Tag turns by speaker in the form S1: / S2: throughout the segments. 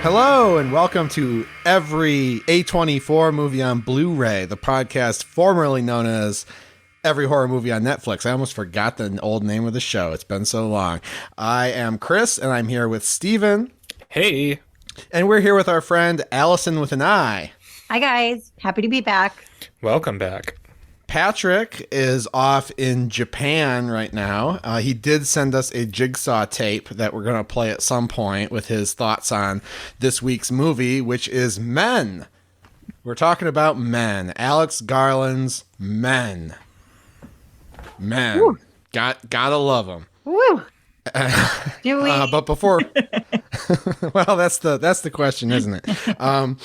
S1: Hello and welcome to Every A24 Movie on Blu-ray, the podcast formerly known as Every Horror Movie on Netflix. I almost forgot the old name of the show. It's been so long. I am Chris, and I'm here with Steven.
S2: Hey.
S1: And we're here with our friend Allison-with-an-I.
S3: Hi, guys. Happy to be back.
S2: Welcome back.
S1: Patrick is off in Japan right now. He did send us a jigsaw tape that we're going to play at some point with his thoughts on this week's movie, which is Men. We're talking about Men. Alex Garland's Men. Men. Woo. Gotta love them.
S3: Woo. Do we?
S1: But before, well, that's the question, isn't it?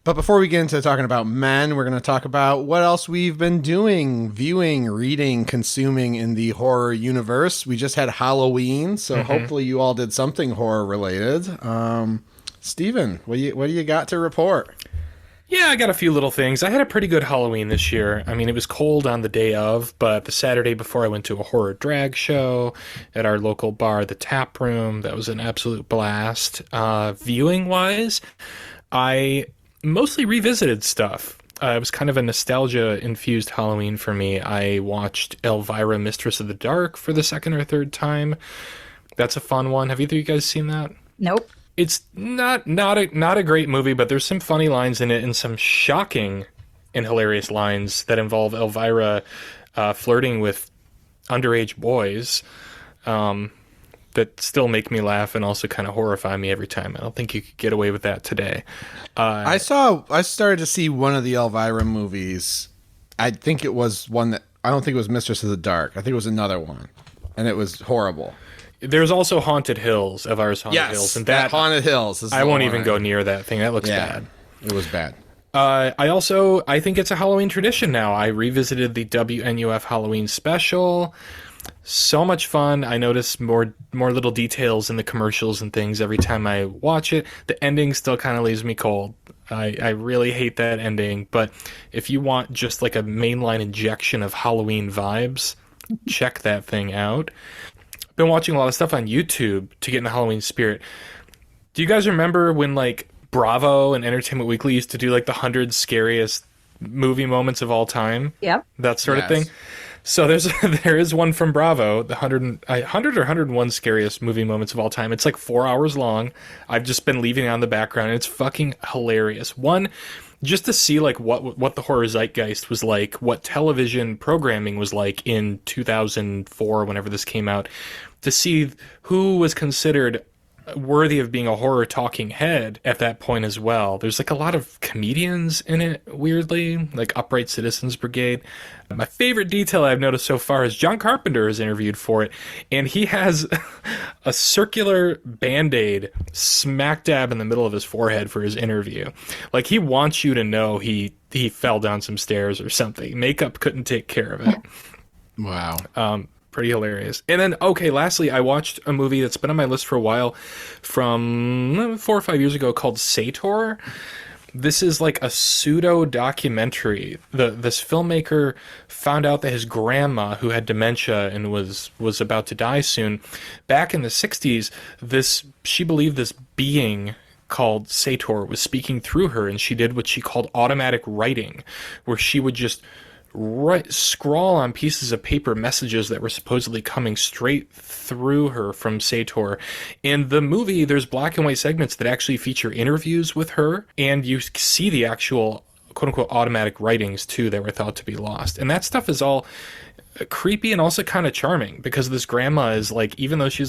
S1: But before we get into talking about Men, we're going to talk about what else we've been doing, viewing, reading, consuming in the horror universe. We just had Halloween, so hopefully you all did something horror related. Steven, what do you got to report?
S2: Yeah, I got a few little things. I had a pretty good Halloween this year. I mean, it was cold on the day of, but the Saturday before I went to a horror drag show at our local bar, the Tap Room. That was an absolute blast. Viewing-wise, I mostly revisited stuff. It was kind of a nostalgia-infused Halloween for me. I watched Elvira, Mistress of the Dark for the second or third time. That's a fun one. Have either of you guys seen that?
S3: Nope.
S2: It's not a great movie, but there's some funny lines in it and some shocking and hilarious lines that involve Elvira flirting with underage boys that still make me laugh and also kind of horrify me every time. I don't think you could get away with that today.
S1: I started to see one of the Elvira movies. I think it was one that, I don't think it was Mistress of the Dark. I think it was another one, and it was horrible. There's
S2: also Haunted Hills, Elvira's Haunted Hills. And that
S1: Haunted Hills is
S2: I won't even go near that thing. That looks bad.
S1: It was bad.
S2: I think it's a Halloween tradition now. I revisited the WNUF Halloween special. So much fun. I notice more little details in the commercials and things every time I watch it. The ending still kind of leaves me cold. I really hate that ending. But if you want just like a mainline injection of Halloween vibes, check that thing out. Been watching a lot of stuff on YouTube to get in the Halloween spirit. Do you guys remember when like Bravo and Entertainment Weekly used to do like the 100 scariest movie moments of all time?
S3: Yep.
S2: That sort of thing. So there is one from Bravo, the 100 or 101 scariest movie moments of all time. It's like 4 hours long. I've just been leaving it on the background, and it's fucking hilarious. One, just to see like what the horror zeitgeist was like, what television programming was like in 2004, whenever this came out, to see who was considered worthy of being a horror talking head at that point as well. There's like a lot of comedians in it, weirdly, like Upright Citizens Brigade. My favorite detail I've noticed so far is John Carpenter is interviewed for it, and he has a circular Band-Aid smack dab in the middle of his forehead for his interview. Like, he wants you to know he fell down some stairs or something. Makeup couldn't take care of it.
S1: Wow.
S2: Pretty hilarious. And then, okay, lastly, I watched a movie that's been on my list for a while from 4 or 5 years ago called Sator. This is like a pseudo-documentary. This filmmaker found out that his grandma, who had dementia and was about to die soon, back in the 60s, she believed this being called Sator was speaking through her, and she did what she called automatic writing, where she would just scrawl on pieces of paper messages that were supposedly coming straight through her from Sator. In the movie, there's black and white segments that actually feature interviews with her, and you see the actual quote-unquote automatic writings too that were thought to be lost. And that stuff is all creepy and also kind of charming, because this grandma is like, even though she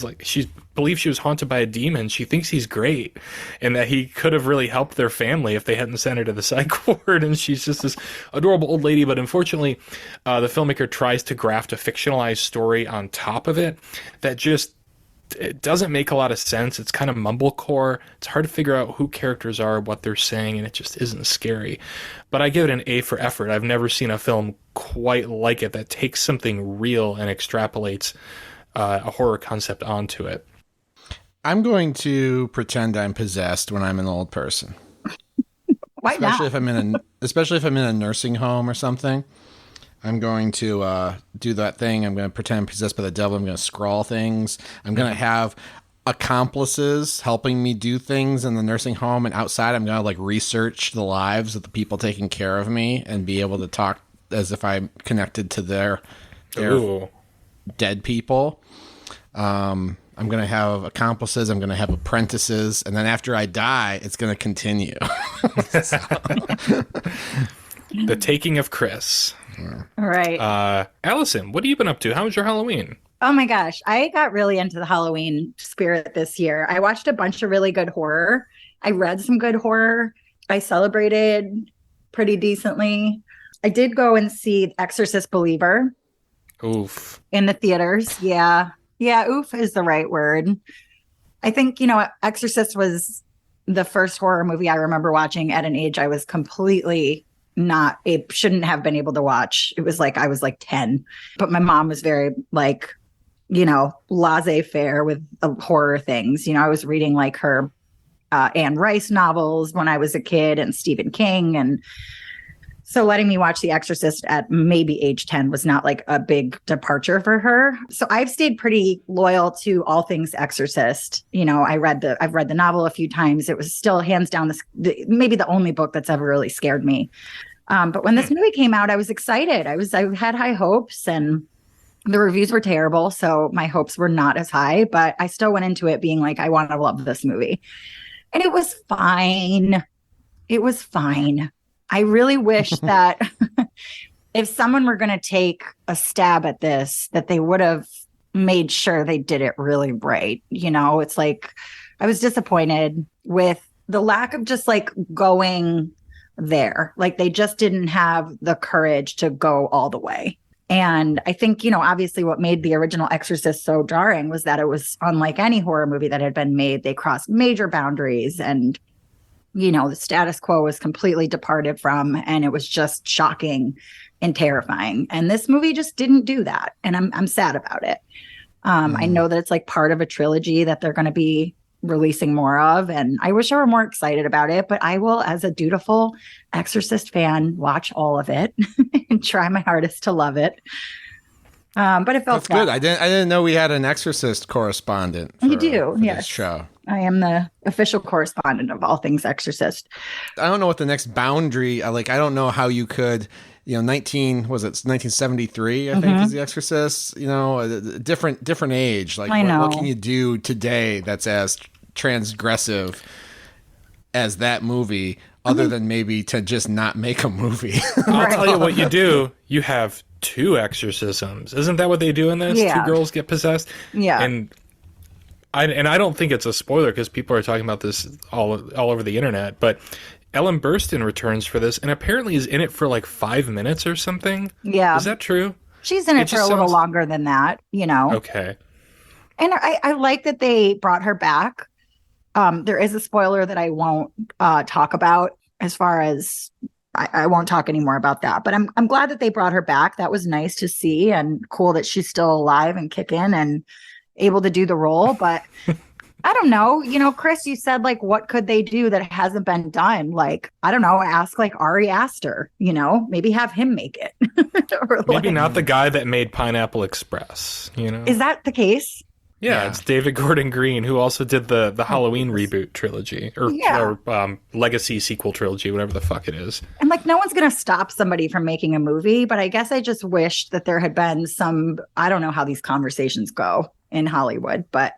S2: believes she was haunted by a demon, she thinks he's great and that he could have really helped their family if they hadn't sent her to the psych ward. And she's just this adorable old lady. But unfortunately, the filmmaker tries to graft a fictionalized story on top of it that just, it doesn't make a lot of sense. It's kind of mumblecore. It's hard to figure out who characters are, what they're saying, and it just isn't scary. But I give it an A for effort. I've never seen a film quite like it that takes something real and extrapolates a horror concept onto it.
S1: I'm going to pretend I'm possessed when I'm an old person.
S3: Why
S1: especially
S3: not?
S1: Especially if I'm in a nursing home or something. I'm going to do that thing. I'm going to pretend I'm possessed by the devil. I'm going to scrawl things. I'm going to have accomplices helping me do things in the nursing home, and outside I'm gonna like research the lives of the people taking care of me and be able to talk as if I'm connected to their
S2: Ooh.
S1: dead people. I'm gonna have accomplices, I'm gonna have apprentices, and then after I die it's gonna continue.
S2: The Taking of Chris.
S3: All right.
S2: Allison, what have you been up to? How was your Halloween?
S3: Oh my gosh. I got really into the Halloween spirit this year. I watched a bunch of really good horror. I read some good horror. I celebrated pretty decently. I did go and see Exorcist Believer.
S2: Oof.
S3: In the theaters. Yeah. Yeah. Oof is the right word. I think, Exorcist was the first horror movie I remember watching at an age I was completely shouldn't have been able to watch. It was like, I was like 10, but my mom was very like, laissez-faire with horror things. I was reading like her Anne Rice novels when I was a kid and Stephen King. And so letting me watch The Exorcist at maybe age 10 was not like a big departure for her. So I've stayed pretty loyal to all things Exorcist. I've read the novel a few times. It was still hands down maybe the only book that's ever really scared me. But when this movie came out, I was excited. I had high hopes, and the reviews were terrible, so my hopes were not as high, but I still went into it being like, I want to love this movie. And it was fine. It was fine. I really wish that if someone were going to take a stab at this, that they would have made sure they did it really right. It's like, I was disappointed with the lack of just like going there. Like they just didn't have the courage to go all the way. And I think, obviously what made the original Exorcist so jarring was that it was unlike any horror movie that had been made. They crossed major boundaries and, the status quo was completely departed from, and it was just shocking and terrifying. And this movie just didn't do that. And I'm sad about it. I know that it's like part of a trilogy that they're going to be releasing more of, and I wish I were more excited about it, but I will, as a dutiful Exorcist fan, watch all of it and try my hardest to love it. But it felt
S1: good. I didn't know we had an Exorcist correspondent.
S3: You do,
S1: for
S3: yes.
S1: This show.
S3: I am the official correspondent of all things Exorcist.
S1: I don't know what the next boundary. I don't know how you could. 1973, I think, is The Exorcist. A different age. Like, what can you do today that's as transgressive as that movie, other than maybe to just not make a movie?
S2: I'll tell you what you do. You have 2 exorcisms. Isn't that what they do in this?
S3: Yeah.
S2: 2 girls get possessed.
S3: Yeah.
S2: And I don't think it's a spoiler because people are talking about this all over the internet, but Ellen Burstyn returns for this and apparently is in it for like 5 minutes or something.
S3: Yeah.
S2: Is that true?
S3: She's in it for a little longer than that,
S2: Okay.
S3: And I like that they brought her back. There is a spoiler that I won't talk about as far as I won't talk anymore about that. But I'm glad that they brought her back. That was nice to see, and cool that she's still alive and kicking and able to do the role. But I don't know. Chris, you said like, what could they do that hasn't been done? Like, I don't know. Ask like Ari Aster, maybe have him make it. Or,
S2: maybe not the guy that made Pineapple Express,
S3: Is that the case?
S2: Yeah, it's David Gordon Green, who also did the Halloween reboot trilogy or legacy sequel trilogy, whatever the fuck it is.
S3: And like, no one's going to stop somebody from making a movie, but I guess I just wished that there had been I don't know how these conversations go in Hollywood, but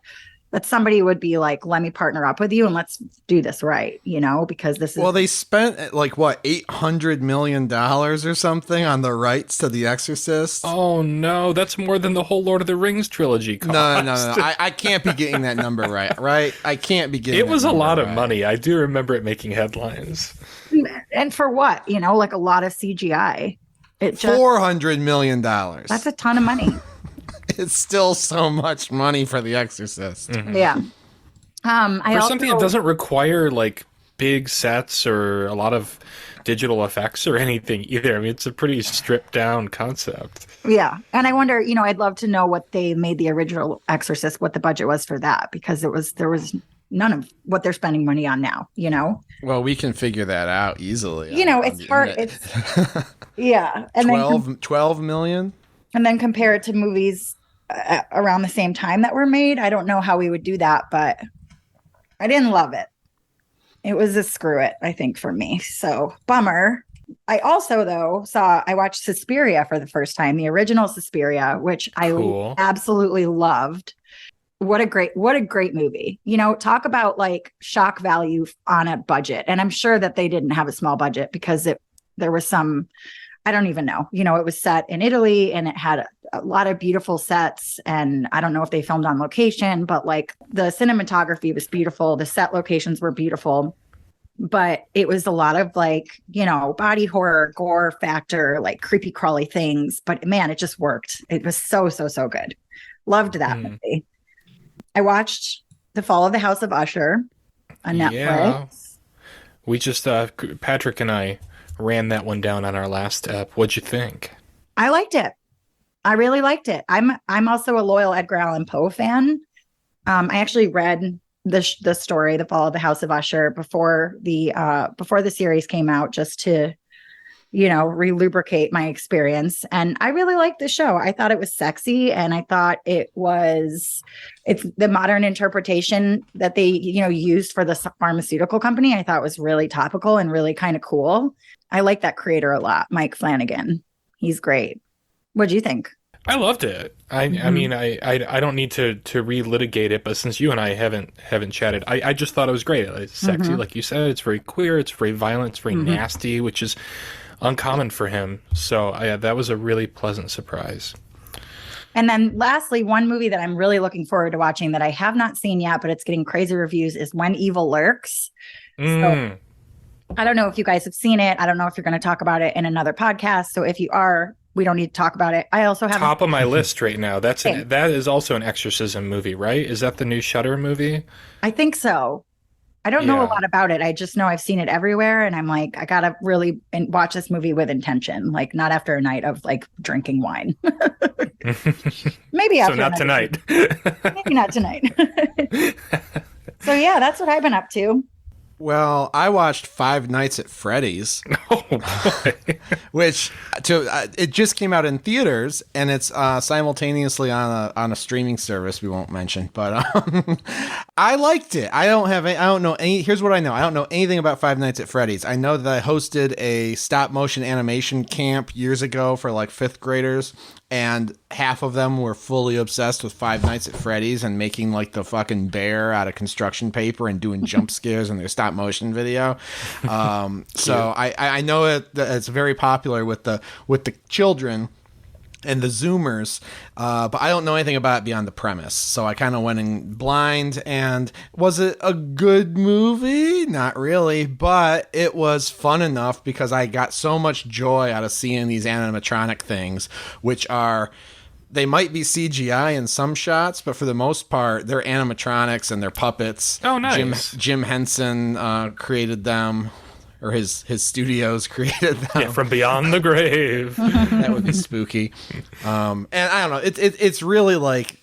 S3: that somebody would be like, let me partner up with you and let's do this right, because this is...
S1: Well, they spent like, what, $800 million or something on the rights to The Exorcist?
S2: Oh, no, that's more than the whole Lord of the Rings trilogy cost.
S1: No. I can't be getting that number right? I can't be getting
S2: it was a lot of
S1: right.
S2: money. I do remember it making headlines.
S3: And for what? Like a lot of CGI.
S1: $400 million.
S3: That's a ton of money.
S1: It's still so much money for The Exorcist.
S2: Mm-hmm.
S3: Yeah.
S2: For something that doesn't require like big sets or a lot of digital effects or anything either. I mean, it's a pretty stripped down concept.
S3: Yeah. And I wonder, I'd love to know what they made the original Exorcist, what the budget was for that, because there was none of what they're spending money on now,
S1: Well, we can figure that out easily.
S3: It's hard. Yeah. And
S1: 12 million?
S3: And then compare it to movies around the same time that were made. I don't know how we would do that, but I didn't love it. It was a screw it, I think, for me. So bummer. I also, though, I watched Suspiria for the first time, the original Suspiria, which I absolutely loved. What a great movie. You know, talk about like shock value on a budget. And I'm sure that they didn't have a small budget because there was some, I don't even know, you know, it was set in Italy and it had a lot of beautiful sets. And I don't know if they filmed on location, but like the cinematography was beautiful. The set locations were beautiful. But it was a lot of like, you know, body horror, gore factor, like creepy crawly things. But man, it just worked. It was so good. Loved that movie. I watched The Fall of the House of Usher on Netflix. Yeah.
S2: We just, Patrick and I ran that one down on our last ep. What'd you think?
S3: I liked it. I really liked it. I'm also a loyal Edgar Allan Poe fan. I actually read the story, The Fall of the House of Usher, before the series came out, just to, you know, relubricate my experience. And I really liked the show. I thought it was sexy, and I thought it's the modern interpretation that they, you know, used for the pharmaceutical company. I thought was really topical and really kind of cool. I like that creator a lot, Mike Flanagan. He's great. What do you think?
S2: I loved it. I mean, I don't need to relitigate it, but since you and I haven't chatted, I just thought it was great. It's sexy, like you said. It's very queer. It's very violent. It's very nasty, which is uncommon for him. So that was a really pleasant surprise.
S3: And then lastly, one movie that I'm really looking forward to watching that I have not seen yet, but it's getting crazy reviews, is When Evil Lurks. So, I don't know if you guys have seen it. I don't know if you're going to talk about it in another podcast. So if you are, we don't need to talk about it. I also have
S2: top of my list right now. That is also an exorcism movie, right? Is that the new Shudder movie?
S3: I think so. I don't know a lot about it. I just know I've seen it everywhere, and I'm like, I gotta really watch this movie with intention, like not after a night of like drinking wine. Maybe after.
S2: So not tonight.
S3: Maybe not tonight. So yeah, that's what I've been up to.
S1: Well, I watched Five Nights at Freddy's, which it just came out in theaters, and it's simultaneously on a streaming service we won't mention. But I liked it. I don't know any. Here's what I know. I don't know anything about Five Nights at Freddy's. I know that I hosted a stop motion animation camp years ago for like fifth graders. And half of them were fully obsessed with Five Nights at Freddy's and making like the fucking bear out of construction paper and doing jump scares in their stop motion video. So I know it's very popular with the children and the Zoomers, but I don't know anything about it beyond the premise. So I kind of went in blind. And was it a good movie? Not really, but it was fun enough because I got so much joy out of seeing these animatronic things, which are, they might be CGI in some shots, but for the most part, they're animatronics and they're puppets.
S2: Oh, nice.
S1: Jim Henson created them. Or his studios created them.
S2: Yeah, from beyond the grave.
S1: That would be spooky. And I don't know. It's really like,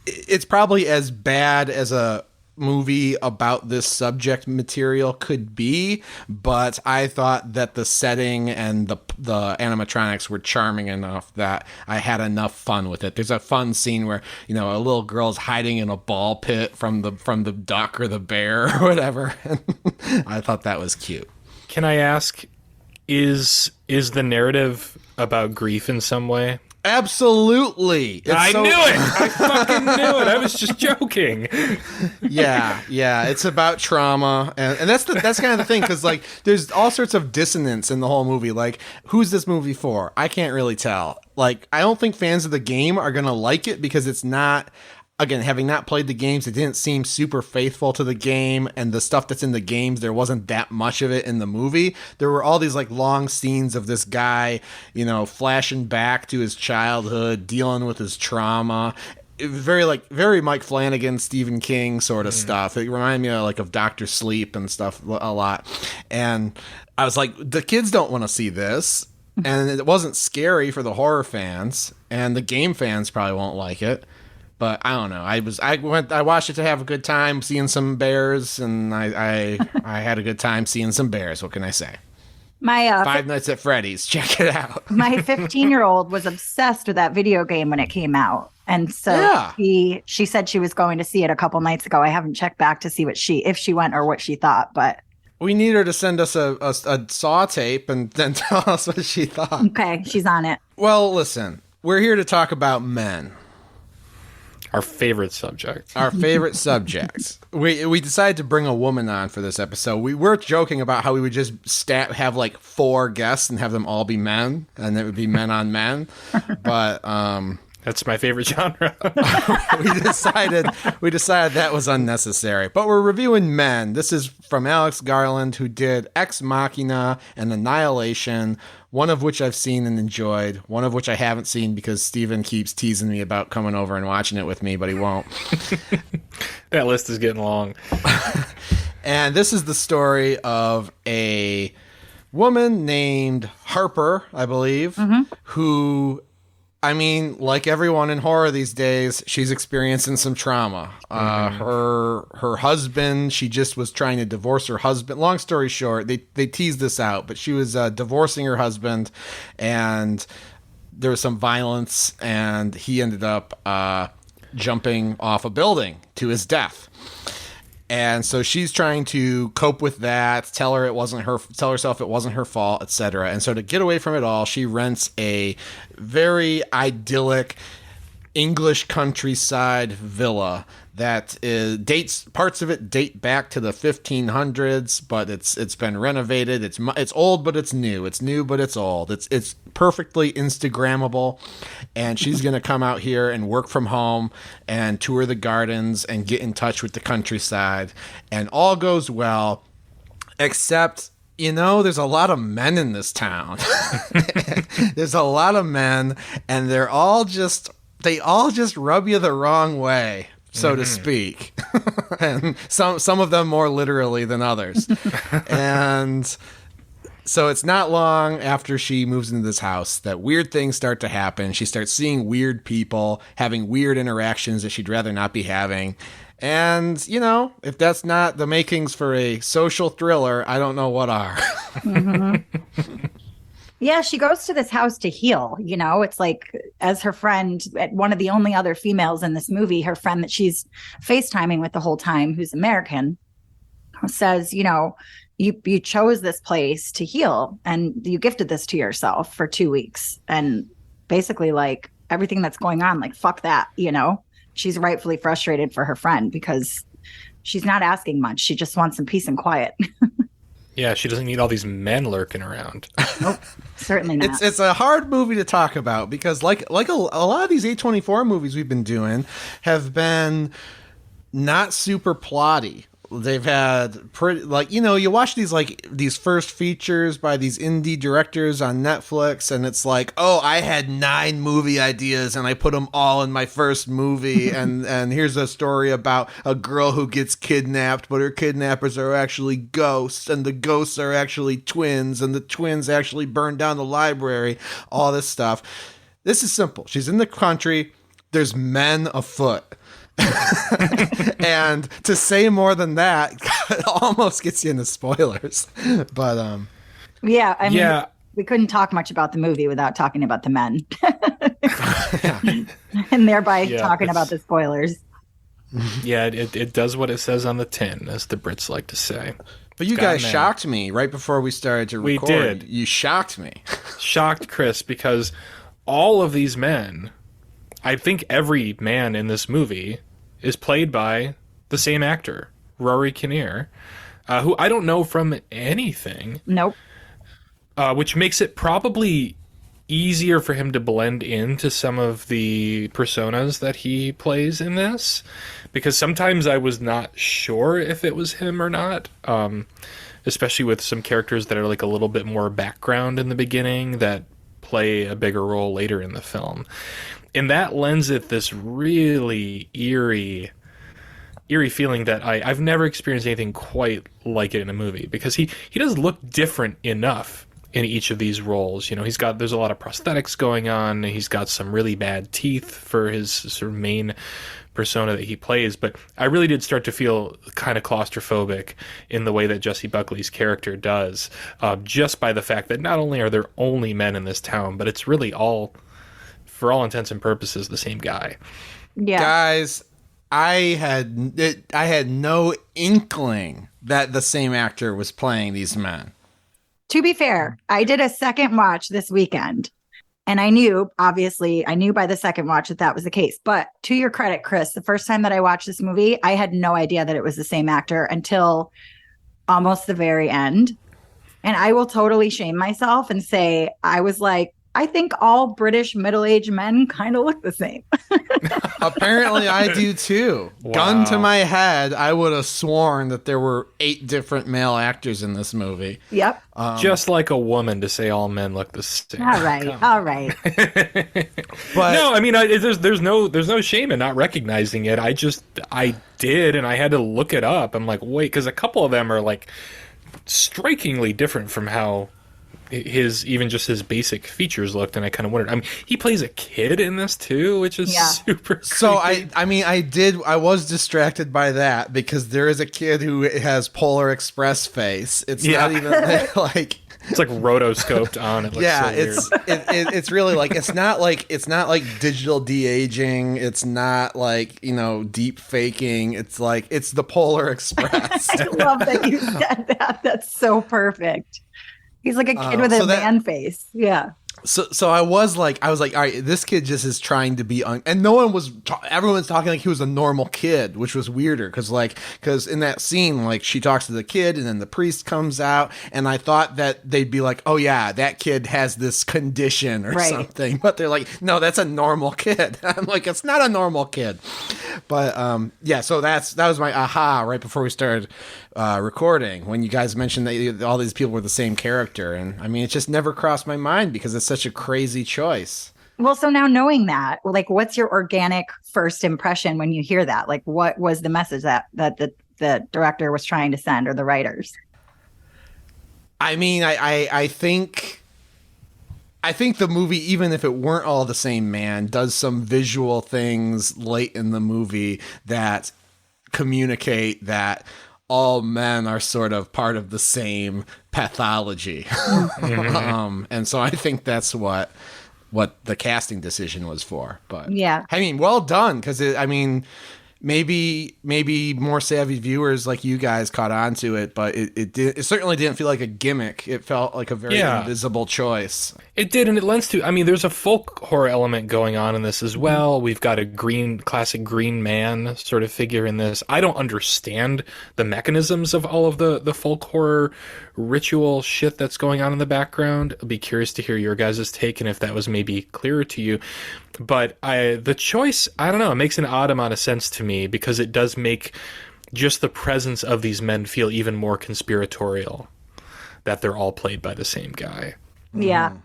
S1: it's probably as bad as a movie about this subject material could be, but I thought that the setting and the animatronics were charming enough that I had enough fun with it. There's a fun scene where, you know, a little girl's hiding in a ball pit from the duck or the bear or whatever. I thought that was cute.
S2: Can I ask, is the narrative about grief in some way?
S1: Absolutely.
S2: I knew it. I fucking knew it. I was just joking.
S1: Yeah. It's about trauma, and that's kind of the thing, because like there's all sorts of dissonance in the whole movie. Like, who's this movie for? I can't really tell. Like, I don't think fans of the game are gonna like it because it's not. Again, having not played the games, it didn't seem super faithful to the game, and the stuff that's in the games, there wasn't that much of it in the movie. There were all these like long scenes of this guy, you know, flashing back to his childhood, dealing with his trauma. It was very Mike Flanagan, Stephen King sort of stuff. It reminded me of Dr. Sleep and stuff a lot. And I was like, the kids don't want to see this. And it wasn't scary for the horror fans, and the game fans probably won't like it. But I don't know. I watched it to have a good time seeing some bears, and I had a good time seeing some bears. What can I say?
S3: My
S1: Five Nights at Freddy's. Check it out.
S3: my 15-year-old was obsessed with that video game when it came out. And so
S1: Yeah.
S3: she said she was going to see it a couple nights ago. I haven't checked back to see if she went or what she thought, but
S1: We need her to send us a Saw tape and then tell us what she thought.
S3: okay, she's on it.
S1: Well, listen, we're here to talk about men.
S2: Our favorite subject.
S1: Our favorite subjects. We decided to bring a woman on for this episode. We were joking about how we would just have like 4 guests and have them all be men, and it would be men on men. But
S2: That's my favorite genre.
S1: we decided that was unnecessary. But we're reviewing Men. This is from Alex Garland, who did Ex Machina and Annihilation, one of which I've seen and enjoyed, one of which I haven't seen because Steven keeps teasing me about coming over and watching it with me, but he won't.
S2: That list is getting long.
S1: And this is the story of a woman named Harper, I believe, who, I mean, like everyone in horror these days, she's experiencing some trauma. Her husband, she just was trying to divorce her husband. Long story short, they teased this out, but she was divorcing her husband, and there was some violence, and he ended up jumping off a building to his death. And so she's trying to cope with that, tell herself it wasn't her fault, etc. And so to get away from it all, she rents a very idyllic English countryside villa that parts of it date back to the 1500s, but it's been renovated. It's old, but it's new. It's new, but it's old. It's perfectly Instagrammable, and she's going to come out here and work from home and tour the gardens and get in touch with the countryside, and all goes well, except, there's a lot of men in this town. There's a lot of men, and they all just rub you the wrong way, so to speak. And some of them more literally than others. And so it's not long after she moves into this house that weird things start to happen. She starts seeing weird people, having weird interactions that she'd rather not be having. And, if that's not the makings for a social thriller, I don't know what are.
S3: Yeah, she goes to this house to heal. It's like, as her friend, one of the only other females in this movie, her friend that she's FaceTiming with the whole time, who's American, says, you chose this place to heal, and you gifted this to yourself for 2 weeks. And basically, like, everything that's going on, like, fuck that, She's rightfully frustrated for her friend because she's not asking much. She just wants some peace and quiet.
S2: Yeah, she doesn't need all these men lurking around.
S3: Nope, certainly not.
S1: It's a hard movie to talk about because like a lot of these A24 movies we've been doing have been not super plotty. They've had pretty, you watch these first features by these indie directors on Netflix, and it's like, oh, I had 9 movie ideas and I put them all in my first movie. and here's a story about a girl who gets kidnapped, but her kidnappers are actually ghosts, and the ghosts are actually twins, and the twins actually burn down the library. All this stuff. This is simple. She's in the country. There's men afoot. And to say more than that almost gets you into spoilers. But
S3: yeah, I mean, we couldn't talk much about the movie without talking about the men. And thereby talking about the spoilers.
S2: Yeah, it does what it says on the tin, as the Brits like to say.
S1: But you guys shocked me right before we started to record.
S2: We did.
S1: You shocked me.
S2: Shocked Chris, because all of these men, I think every man in this movie is played by the same actor, Rory Kinnear, who I don't know from anything.
S3: Nope.
S2: Which makes it probably easier for him to blend into some of the personas that he plays in this, because sometimes I was not sure if it was him or not, especially with some characters that are like a little bit more background in the beginning that play a bigger role later in the film. And that lends it this really eerie feeling that I've never experienced anything quite like it in a movie, because he does look different enough in each of these roles. There's a lot of prosthetics going on. He's got some really bad teeth for his sort of main persona that he plays. But I really did start to feel kind of claustrophobic in the way that Jesse Buckley's character does, just by the fact that not only are there only men in this town, but it's really all, for all intents and purposes, the same guy.
S3: Yeah.
S1: Guys, I had no inkling that the same actor was playing these men.
S3: To be fair, I did a second watch this weekend, and I knew by the second watch that was the case. But to your credit, Chris, the first time that I watched this movie, I had no idea that it was the same actor until almost the very end. And I will totally shame myself and say, I was like, I think all British middle-aged men kind of look the same.
S1: Apparently, I do too.
S2: Wow.
S1: Gun to my head, I would have sworn that there were 8 different male actors in this movie.
S3: Yep.
S2: Just like a woman to say all men look the same.
S3: All right.
S1: But
S2: No, I mean, there's no shame in not recognizing it. I did, and I had to look it up. I'm like, wait, because a couple of them are like strikingly different from how his basic features looked, and I kind of wondered. I mean, he plays a kid in this too, which is super creepy.
S1: So I was distracted by that because there is a kid who has Polar Express face. It's not even like
S2: it's like rotoscoped on. It looks so weird.
S1: It's really like it's not like digital de-aging. It's not like, deep faking. It's like it's the Polar Express.
S3: I love that you said that. That's so perfect. He's like a kid with a man face. Yeah.
S1: So I was like, all right, this kid just is trying to be, and everyone's talking like he was a normal kid, which was weirder because in that scene, like she talks to the kid and then the priest comes out, and I thought that they'd be like, oh yeah, that kid has this condition or something, but they're like, no, that's a normal kid. I'm like, it's not a normal kid, but so that was my aha right before we started recording when you guys mentioned that all these people were the same character, and I mean, it just never crossed my mind because it's such a crazy choice.
S3: Well, so now knowing that, like, what's your organic first impression when you hear that? Like, what was the message that the director was trying to send, or the writers?
S1: I mean, I think the movie, even if it weren't all the same man, does some visual things late in the movie that communicate that all men are sort of part of the same pathology. And so I think that's what the casting decision was for. But
S3: yeah,
S1: I mean, well done. Cause maybe more savvy viewers like you guys caught on to it, but it certainly didn't feel like a gimmick. It felt like a very invisible choice.
S2: It did, and it lends to, I mean, there's a folk horror element going on in this as well. We've got a classic green man sort of figure in this. I don't understand the mechanisms of all of the folk horror ritual shit that's going on in the background. I'll be curious to hear your guys' take and if that was maybe clearer to you. But the choice, I don't know, it makes an odd amount of sense to me because it does make just the presence of these men feel even more conspiratorial, that they're all played by the same guy.
S3: Yeah.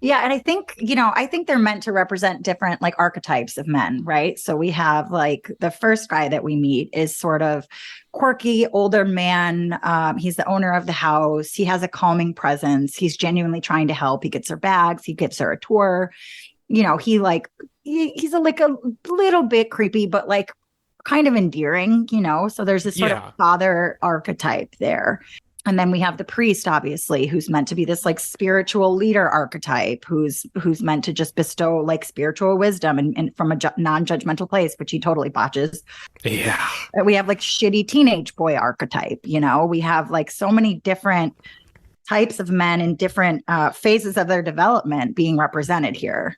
S3: Yeah, and I think they're meant to represent different like archetypes of men, right? So we have like the first guy that we meet is sort of quirky, older man. He's the owner of the house. He has a calming presence. He's genuinely trying to help. He gets her bags. He gives her a tour. He's a little bit creepy, but like kind of endearing, So there's this sort of father archetype there. And then we have the priest, obviously, who's meant to be this like spiritual leader archetype, who's meant to just bestow like spiritual wisdom and from a non-judgmental place, which he totally botches.
S2: Yeah.
S3: We have like shitty teenage boy archetype. We have like so many different types of men in different phases of their development being represented here.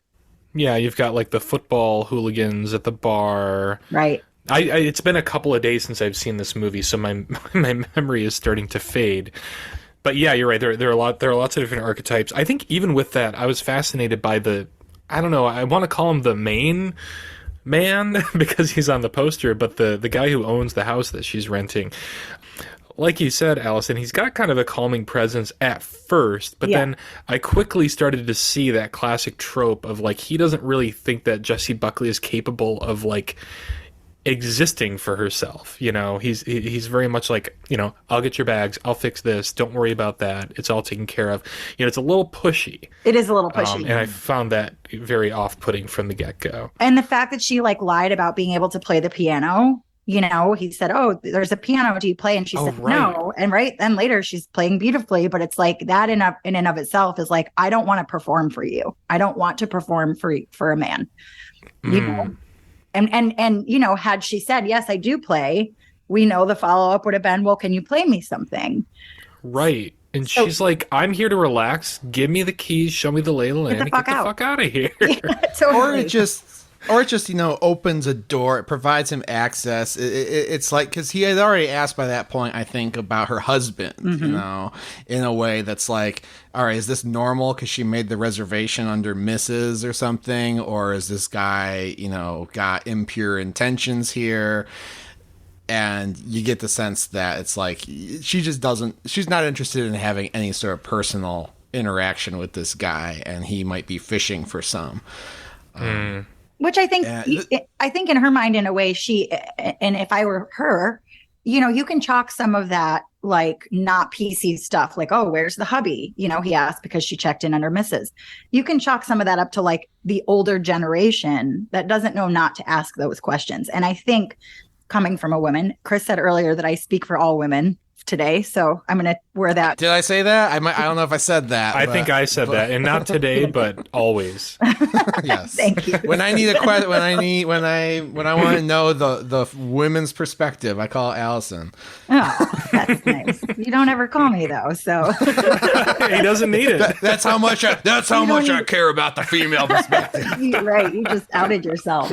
S2: Yeah, you've got like the football hooligans at the bar.
S3: Right.
S2: It's been a couple of days since I've seen this movie, so my memory is starting to fade. But yeah, you're right. There are lots of different archetypes. I think even with that, I was fascinated by I don't know, I want to call him the main man because he's on the poster, but the guy who owns the house that she's renting. Like you said, Allison, he's got kind of a calming presence at first, but then I quickly started to see that classic trope of like he doesn't really think that Jesse Buckley is capable of like existing for herself. You know, he's very much like, you know, I'll get your bags, I'll fix this, don't worry about that, it's all taken care of. You know, it's a little pushy.
S3: It is a little pushy.
S2: And I found that very off-putting from the get-go.
S3: And the fact that she like lied about being able to play the piano, you know, he said, "Oh, there's a piano, do you play?" And she said,
S2: right.
S3: "No." And then later she's playing beautifully, but it's like that in and of itself is like, I don't want to perform for you. I don't want to perform for a man. You know? And you know, had she said, "Yes, I do play," we know the follow-up would have been, "Well, can you play me something?"
S2: Right. And she's like, "I'm here to relax. Give me the keys, show me the lay of the land,
S3: Get the
S2: fuck out of here."
S3: Yeah, totally.
S1: Or it just, you know, opens a door. It provides him access. It's like, because he had already asked by that point, I think, about her husband, you know, in a way that's like, all right, is this normal because she made the reservation under Mrs. or something? Or is this guy, you know, got impure intentions here? And you get the sense that it's like, she's not interested in having any sort of personal interaction with this guy, and he might be fishing for some.
S3: Which I think, I think in her mind, in a way, and if I were her, you know, you can chalk some of that like not PC stuff, like, "Oh, where's the hubby?" You know, he asked because she checked in under Mrs. You can chalk some of that up to like the older generation that doesn't know not to ask those questions. And I think coming from a woman, Chris said earlier that I speak for all women today, so I'm going to wear that.
S1: Did I say that? I don't know if I said that.
S2: I think I said that, and not today, but always.
S1: Yes.
S3: Thank you.
S1: When I need a question, when I want to know the women's perspective, I call Allison.
S3: Oh, that's nice. You don't ever call me though, so
S2: He doesn't need it.
S1: That's how much I care about the female perspective.
S3: Right. You just outed yourself.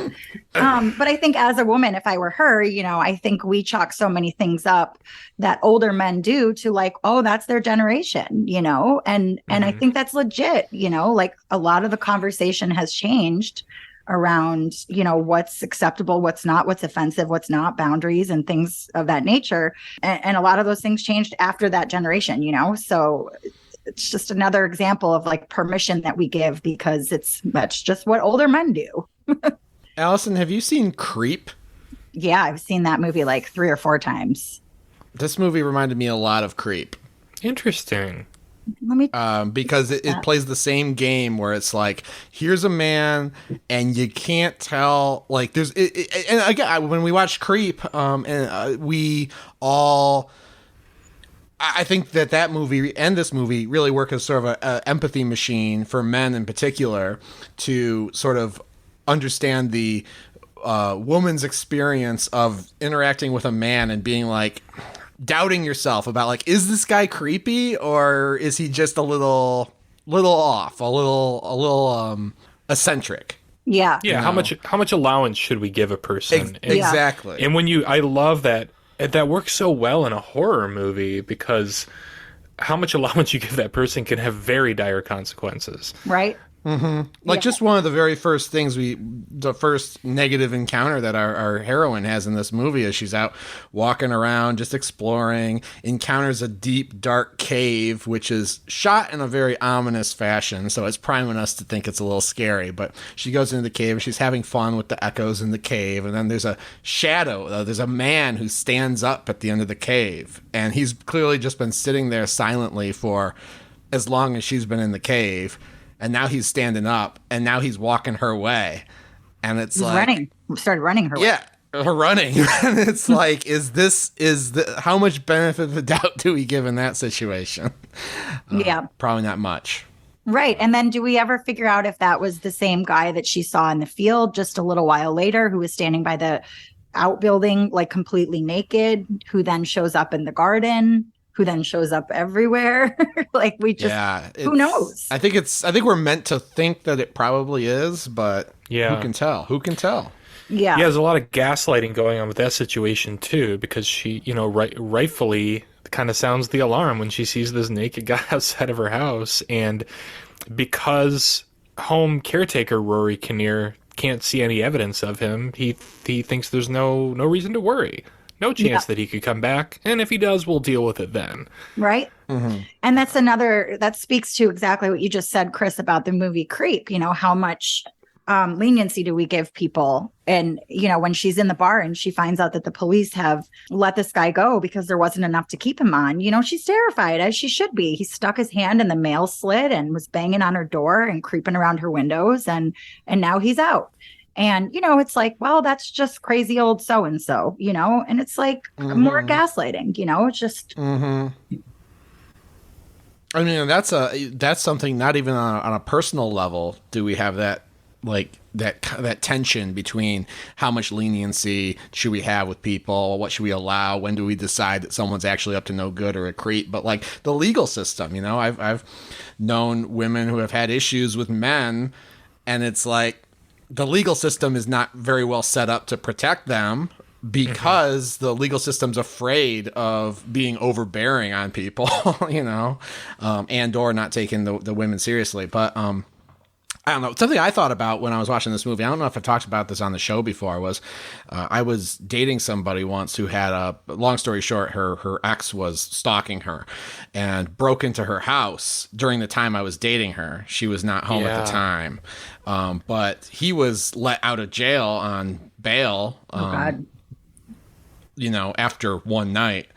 S3: But I think as a woman, if I were her, you know, I think we chalk so many things up that older men do to like, oh, that's their generation, you know, and I think that's legit, you know, like a lot of the conversation has changed around, you know, what's acceptable, what's not, what's offensive, what's not, boundaries and things of that nature. And a lot of those things changed after that generation, you know, so it's just another example of like permission that we give because that's just what older men do.
S1: Allison, have you seen Creep?
S3: Yeah, I've seen that movie like 3 or 4 times.
S1: This movie reminded me a lot of Creep.
S2: Interesting.
S3: Let me
S1: because it plays the same game where it's like, here's a man and you can't tell, like there's and again, when we watched Creep, we all, I think that movie and this movie really work as sort of a empathy machine for men in particular to sort of understand the woman's experience of interacting with a man and being like, doubting yourself about like, is this guy creepy or is he just a little off, a little eccentric?
S3: Yeah.
S2: Yeah. How much allowance should we give a person?
S1: Exactly.
S2: And I love that works so well in a horror movie because how much allowance you give that person can have very dire consequences.
S3: Right.
S1: Like just one of the very first things the first negative encounter that our heroine has in this movie is she's out walking around, just exploring, encounters a deep, dark cave, which is shot in a very ominous fashion. So it's priming us to think it's a little scary, but she goes into the cave and she's having fun with the echoes in the cave. And then there's a shadow. There's a man who stands up at the end of the cave and he's clearly just been sitting there silently for as long as she's been in the cave. And now he's standing up, and now he's walking her way, and it's
S3: He's
S1: like
S3: running. Started running her way.
S1: Yeah, her running. And it's like, how much benefit of the doubt do we give in that situation?
S3: Yeah,
S1: probably not much.
S3: Right. And then do we ever figure out if that was the same guy that she saw in the field just a little while later, who was standing by the outbuilding, like completely naked, who then shows up in the garden? Who then shows up everywhere? Like we just, who knows?
S1: I think we're meant to think that it probably is, but who can tell? Who can tell?
S3: Yeah.
S2: Yeah, there's a lot of gaslighting going on with that situation too, because she, you know, rightfully kind of sounds the alarm when she sees this naked guy outside of her house. And because home caretaker Rory Kinnear can't see any evidence of him, he thinks there's no reason to worry. No chance that he could come back. And if he does, we'll deal with it then.
S3: Right. Mm-hmm. And that speaks to exactly what you just said, Chris, about the movie Creep, you know, how much leniency do we give people? And, you know, when she's in the bar and she finds out that the police have let this guy go because there wasn't enough to keep him on, you know, she's terrified, as she should be. He stuck his hand in the mail slit and was banging on her door and creeping around her windows. And now he's out. And, you know, it's like, well, that's just crazy old so-and-so, you know, and it's like more gaslighting, you know, it's just.
S1: I mean, that's something not even on a personal level do we have that, like that tension between how much leniency should we have with people, what should we allow, when do we decide that someone's actually up to no good or a creep. But like the legal system, you know, I've known women who have had issues with men, and it's like the legal system is not very well set up to protect them, because the legal system's afraid of being overbearing on people, you know, and or not taking the women seriously. But I don't know. Something I thought about when I was watching this movie, I don't know if I talked about this on the show before, was I was dating somebody once who had long story short, her ex was stalking her and broke into her house during the time I was dating her. She was not home at the time. But he was let out of jail on bail.
S3: God.
S1: You know, after one night.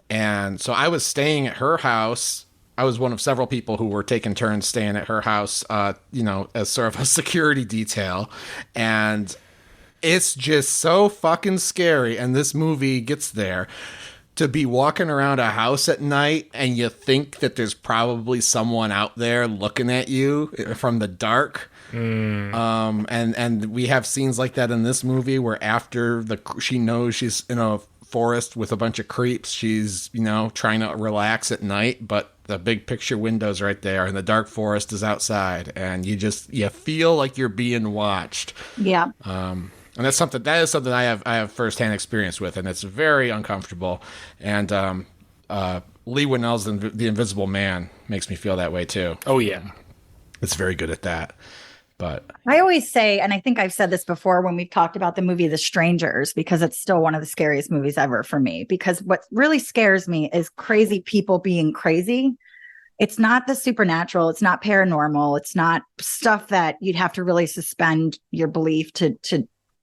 S1: And so I was staying at her house. I was one of several people who were taking turns staying at her house, you know, as sort of a security detail. And it's just so fucking scary. And this movie gets there to be walking around a house at night and you think that there's probably someone out there looking at you from the dark. And we have scenes like that in this movie where after she knows she's in a forest with a bunch of creeps, she's, you know, trying to relax at night, but the big picture window's right there and the dark forest is outside, and you feel like you're being watched. Yeah. And that is something I have firsthand experience with, and it's very uncomfortable. And Lee Winnell's The Invisible Man makes me feel that way too.
S2: Oh yeah.
S1: It's very good at that. But
S3: I always say, and I think I've said this before when we've talked about the movie The Strangers, because it's still one of the scariest movies ever for me, because what really scares me is crazy people being crazy. It's not the supernatural. It's not paranormal. It's not stuff that you'd have to really suspend your belief to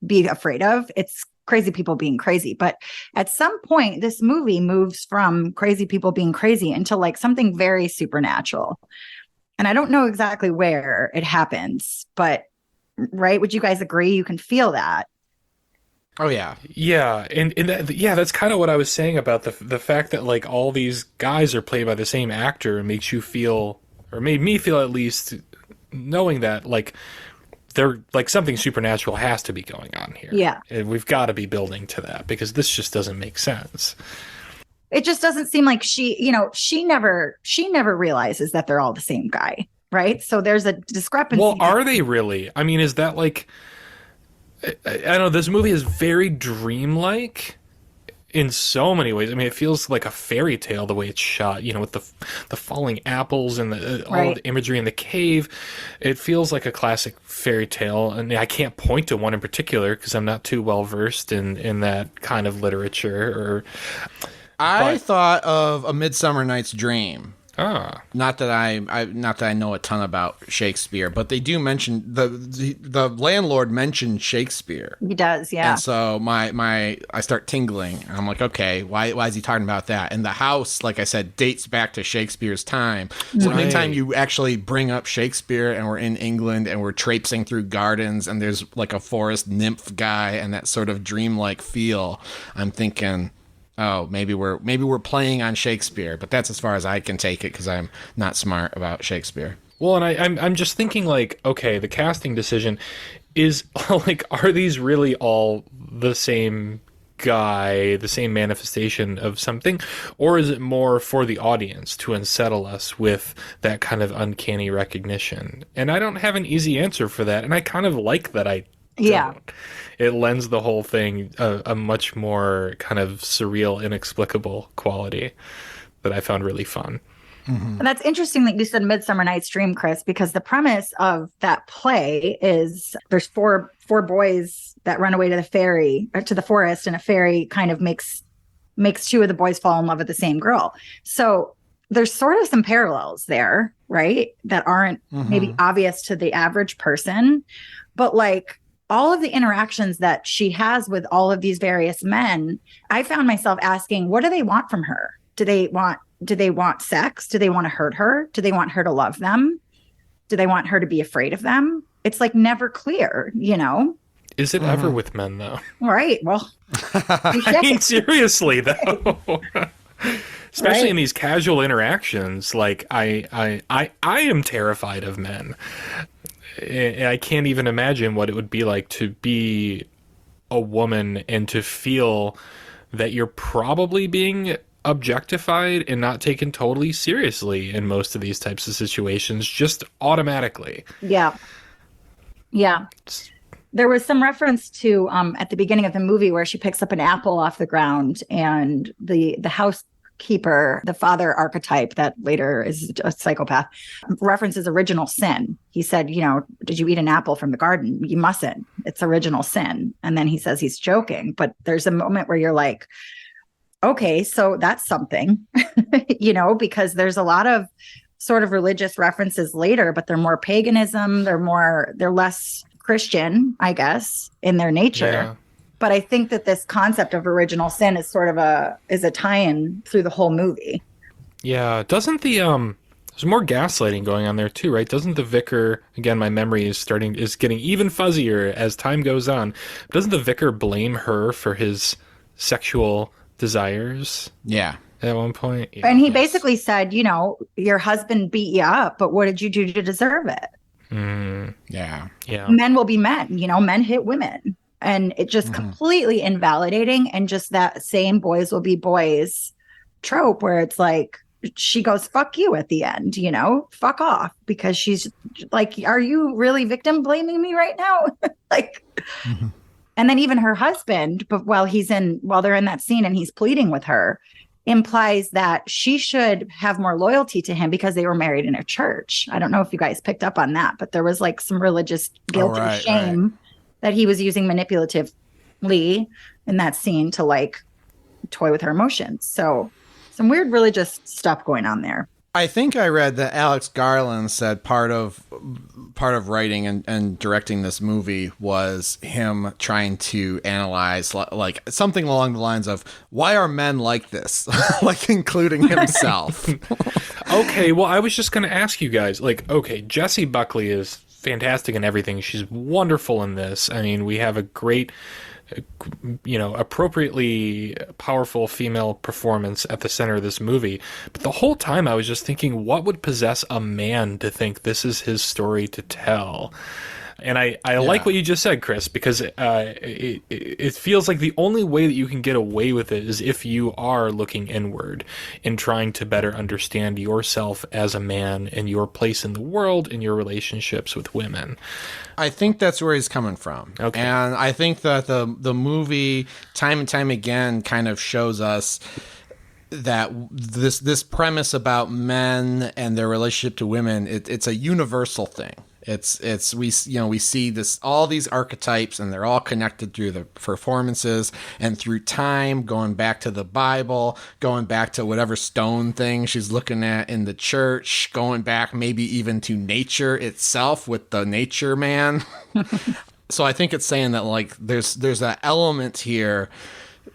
S3: be afraid of. It's crazy people being crazy. But at some point, this movie moves from crazy people being crazy into like something very supernatural. And I don't know exactly where it happens, but right? Would you guys agree? You can feel that.
S1: Oh yeah.
S2: Yeah. And that's kind of what I was saying about the fact that like all these guys are played by the same actor makes you feel, or made me feel at least, knowing that like they're like something supernatural has to be going on here.
S3: Yeah.
S2: And we've got to be building to that, because this just doesn't make sense.
S3: It just doesn't seem like she never realizes that they're all the same guy, right? So there's a discrepancy.
S2: Well, are they really? I mean, is that like, I don't know, this movie is very dreamlike in so many ways. I mean, it feels like a fairy tale the way it's shot, you know, with the falling apples and all the imagery in the cave. It feels like a classic fairy tale, and I can't point to one in particular because I'm not too well versed in that kind of literature.
S1: I thought of A Midsummer Night's Dream.
S2: Ah.
S1: Not that I know a ton about Shakespeare, but they do mention the landlord mentioned Shakespeare.
S3: He does, yeah.
S1: And so I start tingling. I'm like, okay, why is he talking about that? And the house, like I said, dates back to Shakespeare's time. So anytime you actually bring up Shakespeare and we're in England and we're traipsing through gardens and there's like a forest nymph guy and that sort of dreamlike feel, I'm thinking, oh, maybe we're playing on Shakespeare, but that's as far as I can take it because I'm not smart about Shakespeare.
S2: Well, and I'm just thinking like, okay, the casting decision is like, are these really all the same guy, the same manifestation of something, or is it more for the audience to unsettle us with that kind of uncanny recognition? And I don't have an easy answer for that, and I kind of like that I don't. It lends the whole thing a much more kind of surreal, inexplicable quality that I found really fun.
S3: Mm-hmm. And that's interesting that you said Midsummer Night's Dream, Chris, because the premise of that play is there's four boys that run away to the ferry, or to the forest, and a fairy kind of makes two of the boys fall in love with the same girl. So there's sort of some parallels there, right? That aren't maybe obvious to the average person. But like all of the interactions that she has with all of these various men, I found myself asking, what do they want from her? Do they want sex? Do they want to hurt her? Do they want her to love them? Do they want her to be afraid of them? It's like never clear, you know?
S2: Is it ever with men, though?
S3: Right. Well,
S2: I mean, seriously, though. Especially
S3: Right.
S2: in these casual interactions, like I am terrified of men. I can't even imagine what it would be like to be a woman and to feel that you're probably being objectified and not taken totally seriously in most of these types of situations, just automatically.
S3: yeah. Yeah. There was some reference to at the beginning of the movie where she picks up an apple off the ground, and the housekeeper, the father archetype that later is a psychopath, references original sin. He said, you know, did you eat an apple from the garden? You mustn't. It's original sin. And then he says he's joking, but there's a moment where you're like, okay, so that's something, you know, because there's a lot of sort of religious references later, but they're more paganism. They're less Christian, I guess, in their nature.
S2: Yeah.
S3: But I think that this concept of original sin is sort of a tie-in through the whole movie.
S2: Yeah, doesn't the there's more gaslighting going on there too, right? Doesn't the vicar, again, my memory is getting even fuzzier as time goes on. Doesn't the vicar blame her for his sexual desires?
S1: Yeah.
S2: At one point. Yeah.
S3: And he basically said, you know, your husband beat you up, but what did you do to deserve it?
S1: Yeah.
S2: Yeah.
S3: Men will be men, you know, men hit women. And it just completely invalidating. And just that same boys will be boys trope where it's like, she goes, fuck you at the end, you know, fuck off, because she's like, are you really victim blaming me right now? Like, and then even her husband, but while they're in that scene and he's pleading with her, implies that she should have more loyalty to him because they were married in a church. I don't know if you guys picked up on that, but there was like some religious guilt and shame that he was using manipulatively in that scene to like toy with her emotions. So some weird religious stuff going on there.
S1: I think I read that Alex Garland said part of writing and directing this movie was him trying to analyze like something along the lines of, why are men like this? Like including himself.
S2: Okay, well, I was just going to ask you guys, like, okay, Jessie Buckley is fantastic in everything. She's wonderful in this. I mean, we have a great, you know, appropriately powerful female performance at the center of this movie. But the whole time I was just thinking, what would possess a man to think this is his story to tell? And I like what you just said, Chris, because it feels like the only way that you can get away with it is if you are looking inward and trying to better understand yourself as a man and your place in the world and your relationships with women.
S1: I think that's where he's coming from.
S2: Okay.
S1: And I think that the movie time and time again kind of shows us that this premise about men and their relationship to women, it's a universal thing. We see this, all these archetypes, and they're all connected through the performances and through time, going back to the Bible, going back to whatever stone thing she's looking at in the church, going back maybe even to nature itself with the nature man. So I think it's saying that like there's that element here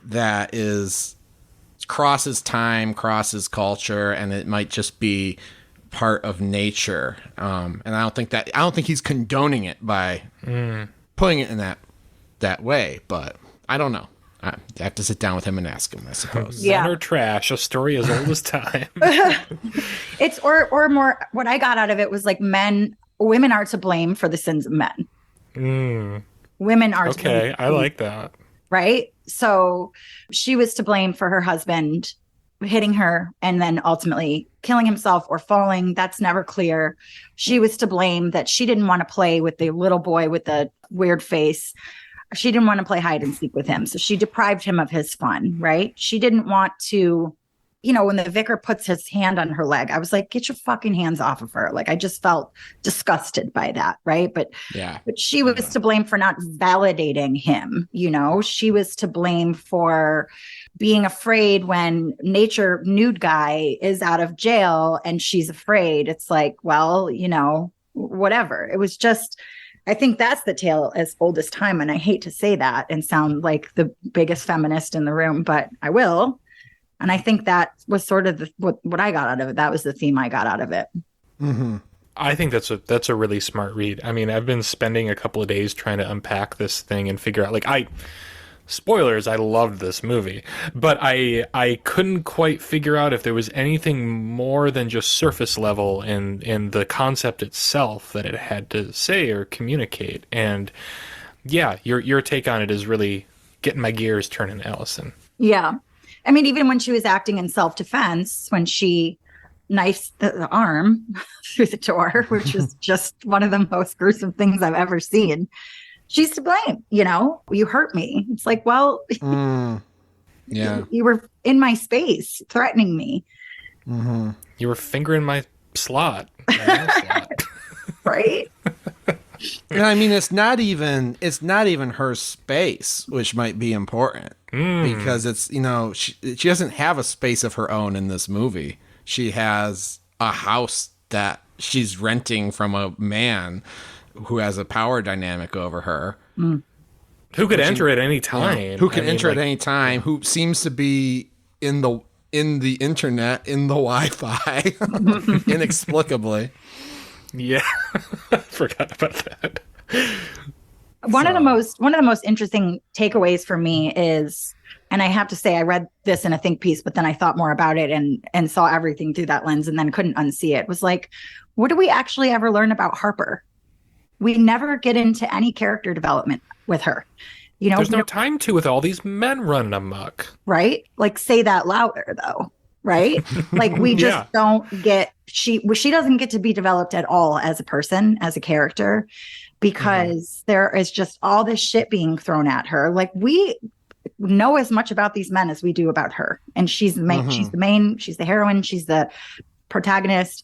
S1: that crosses time, crosses culture, and it might just be part of nature, and I don't think he's condoning it by putting it in that way, but I don't know. I have to sit down with him and ask him, I suppose.
S3: Yeah.
S2: Men are trash, a story as old as time.
S3: It's or more, what I got out of it was like women are to blame for the sins of men. Women are to blame.
S2: Okay, I like that.
S3: Right? So she was to blame for her husband hitting her and then ultimately killing himself or falling. That's never clear. She was to blame that she didn't want to play with the little boy with the weird face. She didn't want to play hide and seek with him. So she deprived him of his fun, right? She didn't want to, you know, when the vicar puts his hand on her leg, I was like, get your fucking hands off of her. Like, I just felt disgusted by that, right? But she was to blame for not validating him, you know? She was to blame for being afraid when nature nude guy is out of jail and she's afraid. It's like, well, you know, whatever. It was just I think that's the tale as old as time. And I hate to say that and sound like the biggest feminist in the room, but I will. And I think that was sort of what I got out of it. That was the theme I got out of it.
S1: Mm-hmm.
S2: I think that's a really smart read. I mean, I've been spending a couple of days trying to unpack this thing and figure out, like, spoilers, I loved this movie, but I couldn't quite figure out if there was anything more than just surface level in the concept itself that it had to say or communicate. And yeah, your take on it is really getting my gears turning, Allison.
S3: Yeah. I mean, even when she was acting in self-defense, when she knifes the arm through the door, which is just one of the most gruesome things I've ever seen, she's to blame. You hurt me. It's like, well,
S1: yeah,
S3: you were in my space threatening me.
S1: Mm-hmm.
S2: You were fingering my slot.
S3: Right.
S1: And I mean, it's not even her space, which might be important because it's, she doesn't have a space of her own in this movie. She has a house that she's renting from a man who has a power dynamic over her.
S2: Who could enter at any time.
S1: Who can enter at any time, who seems to be in the internet, in the Wi-Fi, inexplicably.
S2: Yeah. Forgot about that.
S3: One of the most interesting takeaways for me is, and I have to say, I read this in a think piece, but then I thought more about it and saw everything through that lens and then couldn't unsee it. Was like, what do we actually ever learn about Harper? We never get into any character development with her.
S2: There's no time to with all these men running amok.
S3: Right? Like, say that louder, though. Right? Like, we just don't get, she doesn't get to be developed at all as a person, as a character, because there is just all this shit being thrown at her. Like, we know as much about these men as we do about her. And she's the main, she's the heroine, she's the protagonist.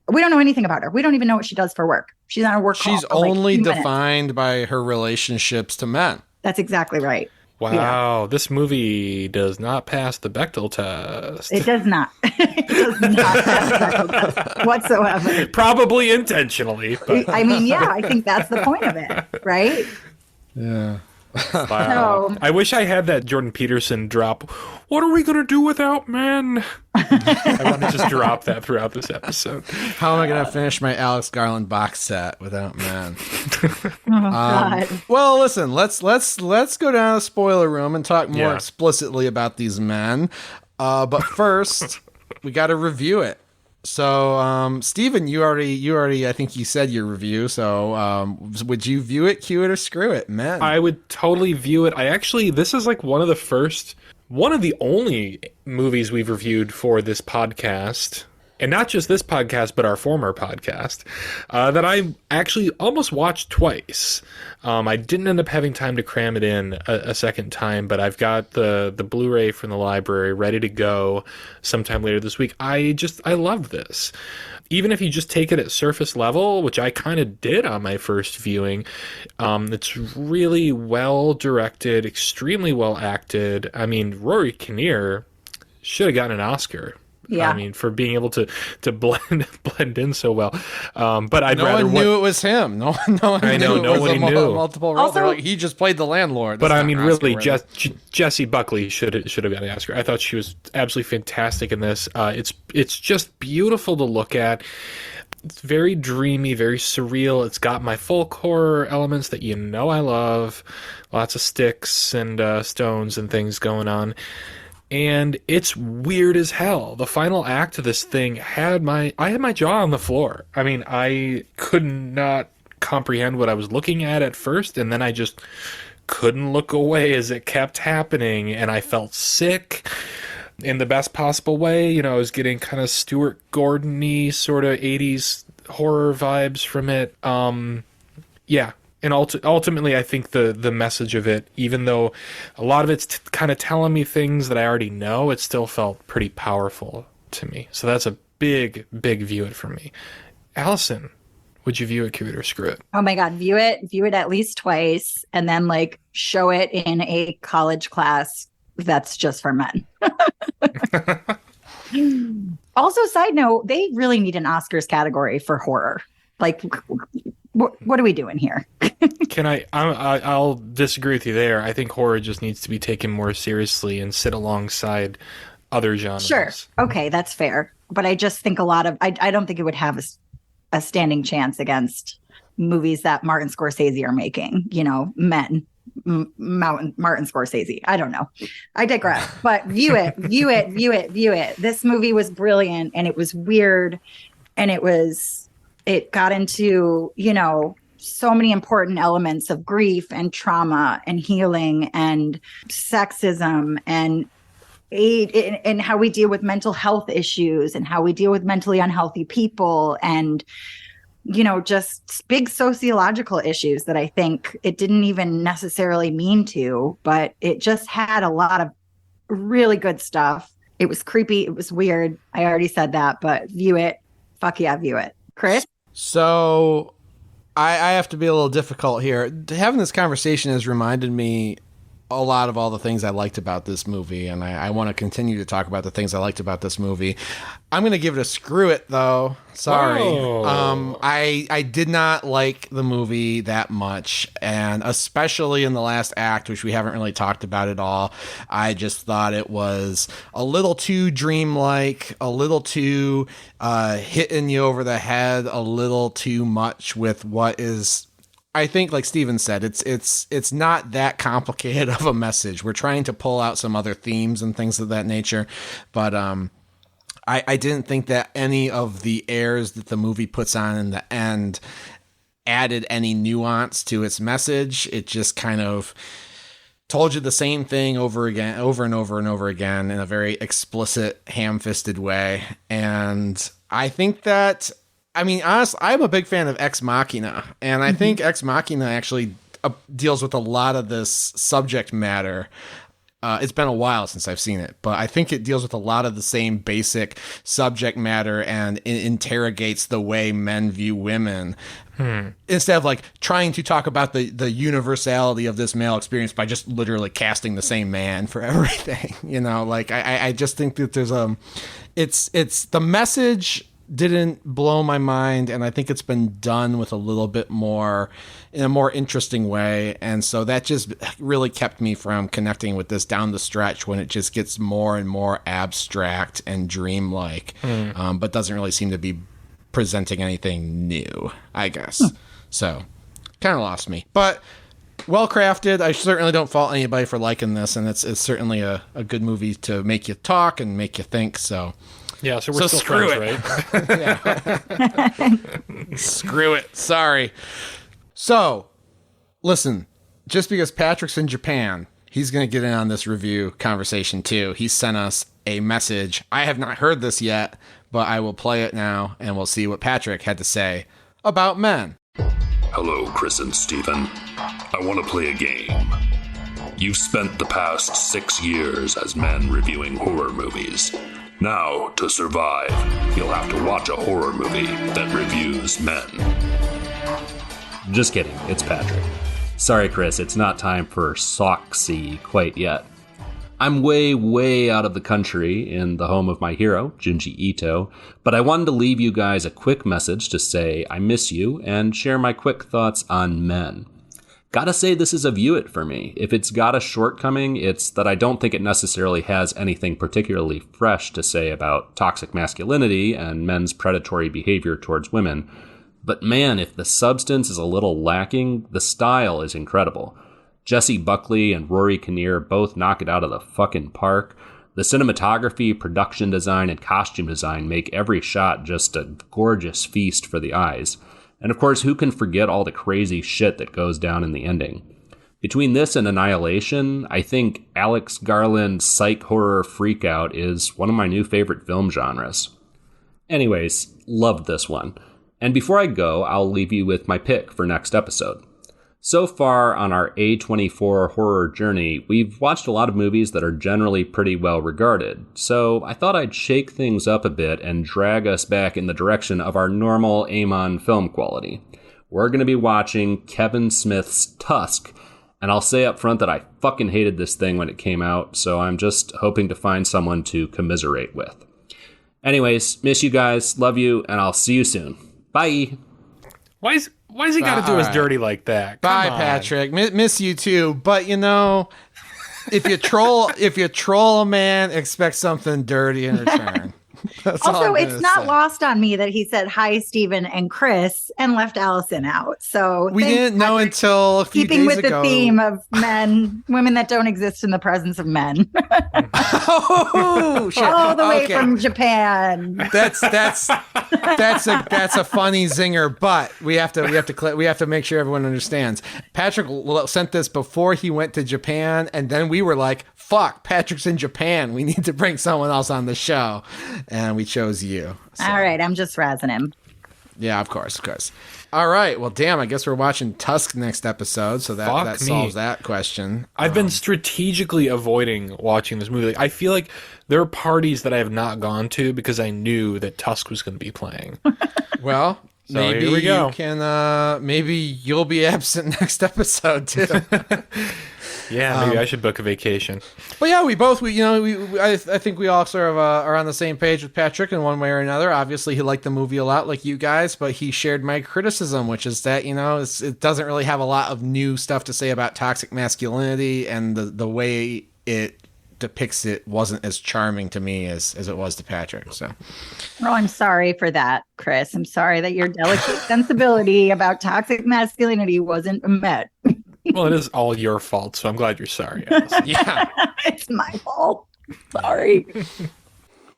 S3: We don't know anything about her. We don't even know what she does for work. She's on a work call.
S1: She's only defined by her relationships to men.
S3: That's exactly right.
S2: Wow, this movie does not pass the Bechdel test.
S3: It does not. It does not pass the Bechdel test whatsoever.
S2: Probably intentionally. But.
S3: I mean, yeah, I think that's the point of it, right?
S1: Yeah.
S2: Wow. I wish I had that Jordan Peterson drop. What are we going to do without men? I want to just drop that throughout this episode.
S1: How am I going to finish my Alex Garland box set without men?
S3: God.
S1: Well, listen, let's go down to the spoiler room and talk more explicitly about these men. But first, we got to review it. So, Steven, you already, I think you said your review. So, would you view it, cue it, or screw it, man?
S2: I would totally view it. This is like one of the only movies we've reviewed for this podcast. And not just this podcast, but our former podcast, that I actually almost watched twice. I didn't end up having time to cram it in a second time, but I've got the Blu-ray from the library ready to go sometime later this week. I love this. Even if you just take it at surface level, which I kind of did on my first viewing, it's really well directed, extremely well acted. I mean, Rory Kinnear should have gotten an Oscar.
S3: Yeah.
S2: I mean, for being able to blend in so well. But
S1: no one knew it was him. No one knew.
S2: Nobody knew.
S1: Multiple roles. They're like, he just played the landlord.
S2: But I mean, really, Jessie Buckley should have gotten an Oscar. I thought she was absolutely fantastic in this. It's just beautiful to look at. It's very dreamy, very surreal. It's got my folk horror elements that I love. Lots of sticks and stones and things going on. And it's weird as hell. The final act of this thing had my jaw on the floor. I mean, I could not comprehend what I was looking at first, and then I just couldn't look away as it kept happening, and I felt sick in the best possible way. I was getting kind of Stuart Gordon-y sort of 80s horror vibes from it. Yeah. And ultimately, I think the message of it, even though a lot of it's kind of telling me things that I already know, it still felt pretty powerful to me. So that's a big, big view it for me. Allison, would you view it, cue it, or screw it?
S3: Oh my God, view it at least twice, and then show it in a college class that's just for men. Also, side note, they really need an Oscars category for horror. what are we doing here?
S2: I'll disagree with you there. I think horror just needs to be taken more seriously and sit alongside other genres.
S3: Sure. Okay, that's fair. But I just think I don't think it would have a standing chance against movies that Martin Scorsese are making, Men. Martin Scorsese. I don't know. I digress. But view it. This movie was brilliant, and it was weird, and it got into, so many important elements of grief and trauma and healing and sexism and how we deal with mental health issues and how we deal with mentally unhealthy people and just big sociological issues that I think it didn't even necessarily mean to, but it just had a lot of really good stuff. It was creepy. It was weird. I already said that, but view it. Fuck yeah, view it. Chris?
S1: So I have to be a little difficult here. Having this conversation has reminded me a lot of all the things I liked about this movie, and I want to continue to talk about the things I liked about this movie. I'm going to give it a screw it, though. Sorry. I did not like the movie that much, and especially in the last act, which we haven't really talked about at all. I just thought it was a little too dreamlike, a little too hitting you over the head, a little too much with what is... I think, like Steven said, it's not that complicated of a message. We're trying to pull out some other themes and things of that nature, but I didn't think that any of the airs that the movie puts on in the end added any nuance to its message. It just kind of told you the same thing over and over again in a very explicit, ham-fisted way, and I think that... I mean, honestly, I'm a big fan of Ex Machina, and I think Ex Machina actually deals with a lot of this subject matter. It's been a while since I've seen it, but I think it deals with a lot of the same basic subject matter and interrogates the way men view women. Instead of like trying to talk about the universality of this male experience by just literally casting the same man for everything. I just think that there's it's the message didn't blow my mind, and I think it's been done with a little bit more in a more interesting way, and so that just really kept me from connecting with this down the stretch when it just gets more and more abstract and dreamlike, but doesn't really seem to be presenting anything new, I guess. So kind of lost me, but well crafted. I certainly don't fault anybody for liking this, and it's certainly a good movie to make you talk and make you think. So
S2: yeah, so we're still friends,
S1: right? Screw it. Sorry. So, listen, just because Patrick's in Japan, he's going to get in on this review conversation too. He sent us a message. I have not heard this yet, but I will play it now, and we'll see what Patrick had to say about Men.
S4: Hello, Chris and Steven. I want to play a game. You've spent the past 6 years as men reviewing horror movies. Now, to survive, you'll have to watch a horror movie that reviews men.
S5: Just kidding, it's Patrick. Sorry, Chris, it's not time for Soxy quite yet. I'm way out of the country in the home of my hero, Junji Ito, but I wanted to leave you guys a quick message to say I miss you and share my quick thoughts on Men. Gotta say, this is a view it for me. If it's got a shortcoming, it's that I don't think it necessarily has anything particularly fresh to say about toxic masculinity and men's predatory behavior towards women. But man, if the substance is a little lacking, the style is incredible. Jesse Buckley and Rory Kinnear both knock it out of the fucking park. The cinematography, production design, and costume design make every shot just a gorgeous feast for the eyes. And of course, who can forget all the crazy shit that goes down in the ending? Between this and Annihilation, I think Alex Garland's psych horror freakout is one of my new favorite film genres. Anyways, loved this one. And before I go, I'll leave you with my pick for next episode. So far on our A24 horror journey, we've watched a lot of movies that are generally pretty well regarded, so I thought I'd shake things up a bit and drag us back in the direction of our normal Amon film quality. We're going to be watching Kevin Smith's Tusk, and I'll say up front that I fucking hated this thing when it came out, so I'm just hoping to find someone to commiserate with. Anyways, miss you guys, love you, and I'll see you soon. Bye!
S2: Why is he got to do us
S1: right.
S2: dirty like that? Come
S1: Bye,
S2: on.
S1: Patrick. Miss you too. But if you troll a man, expect something dirty in return. That's all
S3: Also,
S1: I'm
S3: it's
S1: gonna
S3: not
S1: say.
S3: lost on me that he said hi, Stephen and Chris, and left Allison out. So
S1: We
S3: thanks,
S1: didn't know
S3: Patrick,
S1: until a few
S3: keeping
S1: days
S3: with
S1: ago.
S3: the theme of women that don't exist in the presence of men,
S1: Oh shit!
S3: all the way
S1: Okay.
S3: from Japan.
S1: That's a funny zinger, but we have to make sure everyone understands. Patrick sent this before he went to Japan, and then we were like, "Fuck, Patrick's in Japan. We need to bring someone else on the show," and we chose you. So,
S3: All right, I'm just razzing him.
S1: yeah, of course. All right, well, damn. I guess we're watching Tusk next episode, so
S2: Fuck
S1: that
S2: me.
S1: solves that question.
S2: I've been strategically avoiding watching this movie. Like, I feel like there are parties that I have not gone to because I knew that Tusk was going to be playing.
S1: Well.
S2: So
S1: Maybe
S2: here we go.
S1: you can. Maybe you'll be absent next episode too.
S2: Yeah, maybe I should book a vacation.
S1: But yeah, I think we all sort of are on the same page with Patrick in one way or another. Obviously, he liked the movie a lot, like you guys, but he shared my criticism, which is that it doesn't really have a lot of new stuff to say about toxic masculinity, and the way it depicts it wasn't as charming to me as it was to Patrick. So,
S3: Oh, I'm sorry for that, Chris. I'm sorry that your delicate sensibility about toxic masculinity wasn't met.
S2: Well, it is all your fault, so I'm glad you're sorry. Allison.
S1: yeah.
S3: It's my fault. Sorry.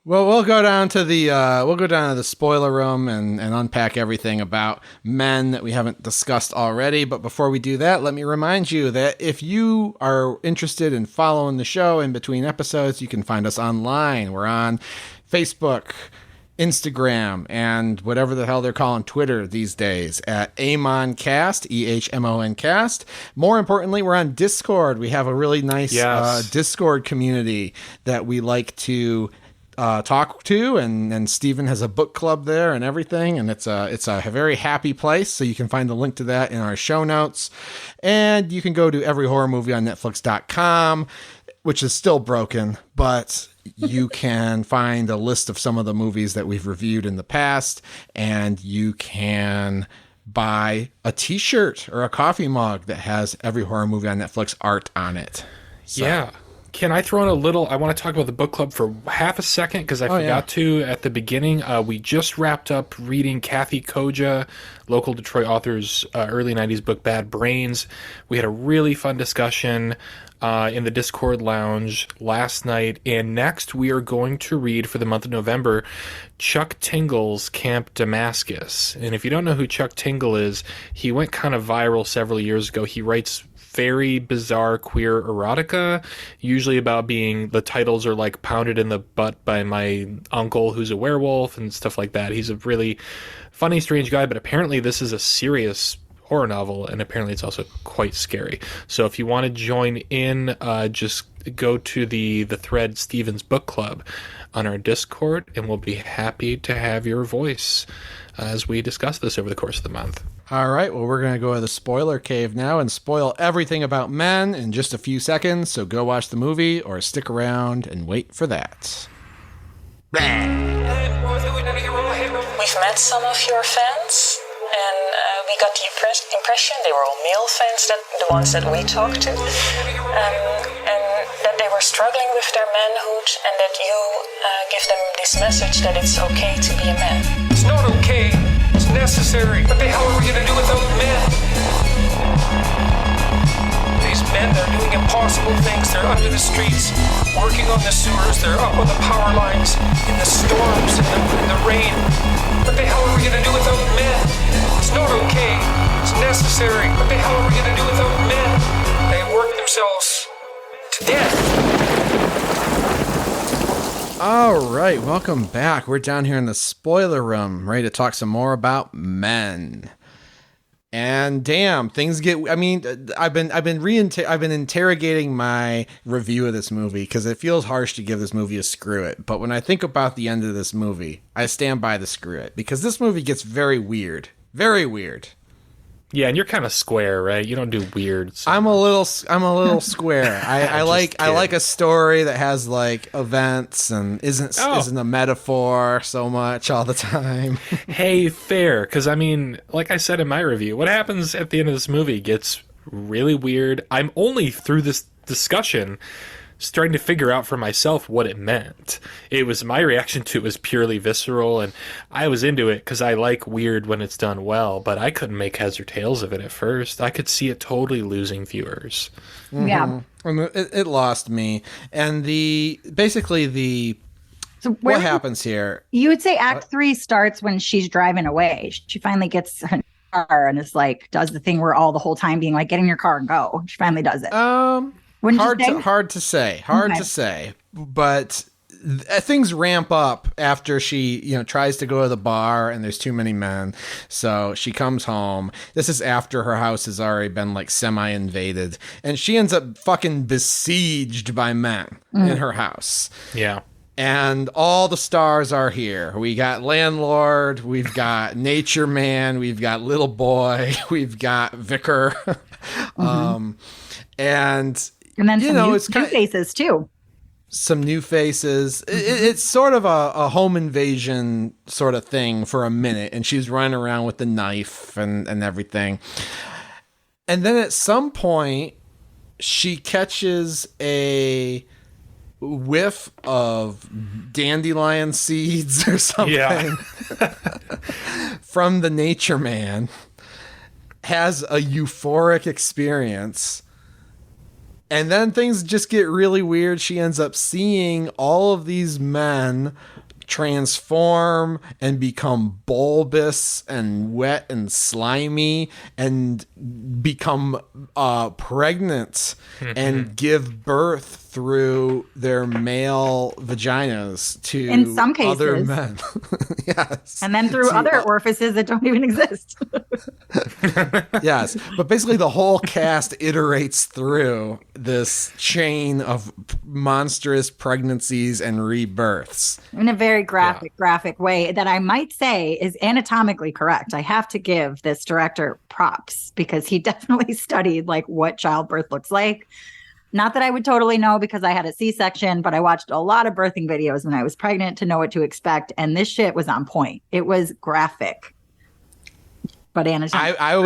S1: Well, we'll go down to the spoiler room and unpack everything about Men that we haven't discussed already. But before we do that, let me remind you that if you are interested in following the show in between episodes, you can find us online. We're on Facebook, Instagram, and whatever the hell they're calling Twitter these days at AmonCast, EHMONcast. More importantly, we're on Discord. We have a really nice Discord community that we like to talk to, and Stephen has a book club there and everything, and it's a very happy place. So you can find the link to that in our show notes, and you can go to everyhorrormovieonnetflix.com, which is still broken, but you can find a list of some of the movies that we've reviewed in the past, and you can buy a t-shirt or a coffee mug that has Every Horror Movie on Netflix art on it. So.
S2: Yeah. Can I throw in a little? I want to talk about the book club for half a second because I forgot to at the beginning. We just wrapped up reading Kathy Koja, local Detroit author's early 90s book Bad Brains. We had a really fun discussion in the Discord lounge last night. And next we are going to read for the month of November Chuck Tingle's Camp Damascus. And if you don't know who Chuck Tingle is, he went kind of viral several years ago. He writes very bizarre queer erotica, usually about being, the titles are like Pounded in the Butt by My Uncle Who's a Werewolf and stuff like that. He's a really funny, strange guy, but apparently this is a serious horror novel, and apparently it's also quite scary. So if you want to join in, just go to the thread Stephen's Book Club on our Discord, and we'll be happy to have your voice as we discuss this over the course of the month.
S1: All right, well, we're going to go to the spoiler cave now and spoil everything about Men in just a few seconds, so go watch the movie or stick around and wait for that.
S6: We've met some of your fans, and we got the impression they were all male fans, the ones that we talked to, and that they were struggling with their manhood, and that you give them this message that it's okay to be a man.
S7: It's not okay. It's necessary. What the hell are we going to do without men? These men, they're doing impossible things. They're under the streets, working on the sewers. They're up on the power lines, in the storms, in the rain. What the hell are we going to do without men? It's not okay. It's necessary. What the hell are we going to do without men? They work themselves to death.
S1: All right, welcome back. We're down here in the spoiler room, ready to talk some more about Men. And damn, things get. I mean, I've been interrogating my review of this movie because it feels harsh to give this movie a screw it. But when I think about the end of this movie, I stand by the screw it because this movie gets very weird, very weird.
S2: Yeah, and you're kind of square, right? You don't do weird. So
S1: I'm a little square. I like a story that has like events and isn't a metaphor so much all the time.
S2: Hey, fair, because I mean, like I said in my review, what happens at the end of this movie gets really weird. I'm only through this discussion starting to figure out for myself what it meant. It was my reaction to it was purely visceral, and I was into it because I like weird when it's done well, but I couldn't make heads or tails of it at first. I could see it totally losing viewers.
S1: Mm-hmm.
S3: Yeah.
S1: And it lost me. And
S3: So
S1: what happens here?
S3: You would say Act 3 starts when she's driving away. She finally gets her car and is like, does the thing where all the whole time being like, get in your car and go. She finally does it.
S1: Hard to say, but things ramp up after she, tries to go to the bar and there's too many men. So she comes home. This is after her house has already been like semi-invaded, and she ends up fucking besieged by men in her house.
S2: Yeah.
S1: And all the stars are here. We got Landlord, we've got Nature Man, we've got Little Boy, we've got Vicar.
S3: And then some new faces too.
S1: Some new faces. It's sort of a home invasion sort of thing for a minute, and she's running around with the knife and everything. And then at some point, she catches a whiff of dandelion seeds or something from the Nature Man, has a euphoric experience. And then things just get really weird. She ends up seeing all of these men transform and become bulbous and wet and slimy and become pregnant and give birth through their male vaginas to
S3: in some cases
S1: other men. Yes.
S3: And then through other orifices that don't even exist.
S1: Yes. But basically the whole cast iterates through this chain of monstrous pregnancies and rebirths.
S3: In a very graphic way that I might say is anatomically correct. I have to give this director props because he definitely studied like what childbirth looks like. Not that I would totally know because I had a C-section, but I watched a lot of birthing videos when I was pregnant to know what to expect. And this shit was on point. It was graphic. But
S1: I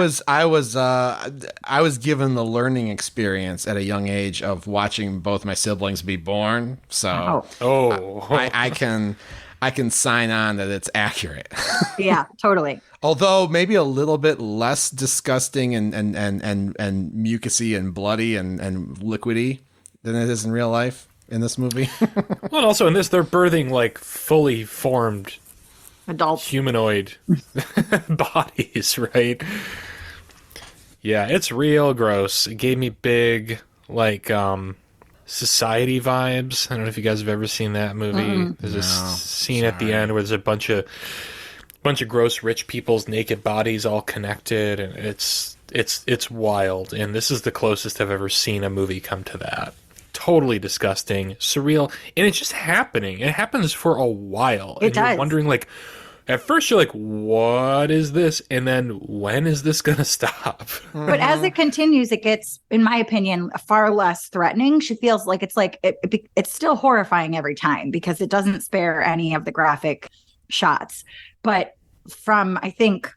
S1: was given the learning experience at a young age of watching both my siblings be born. So I can sign on that it's accurate.
S3: Yeah, totally.
S1: Although maybe a little bit less disgusting and mucusy and bloody and liquidy than it is in real life in this movie.
S2: Well, and also in this, they're birthing like fully formed
S3: adult
S2: humanoid bodies, right? Yeah, it's real gross. It gave me big like Society vibes. I don't know if you guys have ever seen that movie. There's this scene at the end where there's a bunch of gross rich people's naked bodies all connected, and it's wild. And this is the closest I've ever seen a movie come to that. Totally disgusting, surreal, and it's just happening. It happens for a while.
S3: It does.
S2: You're wondering, like, at first you're like, what is this? And then when is this going to stop?
S3: But as it continues, it gets, in my opinion, far less threatening. She feels like it's still horrifying every time because it doesn't spare any of the graphic shots. But from, I think,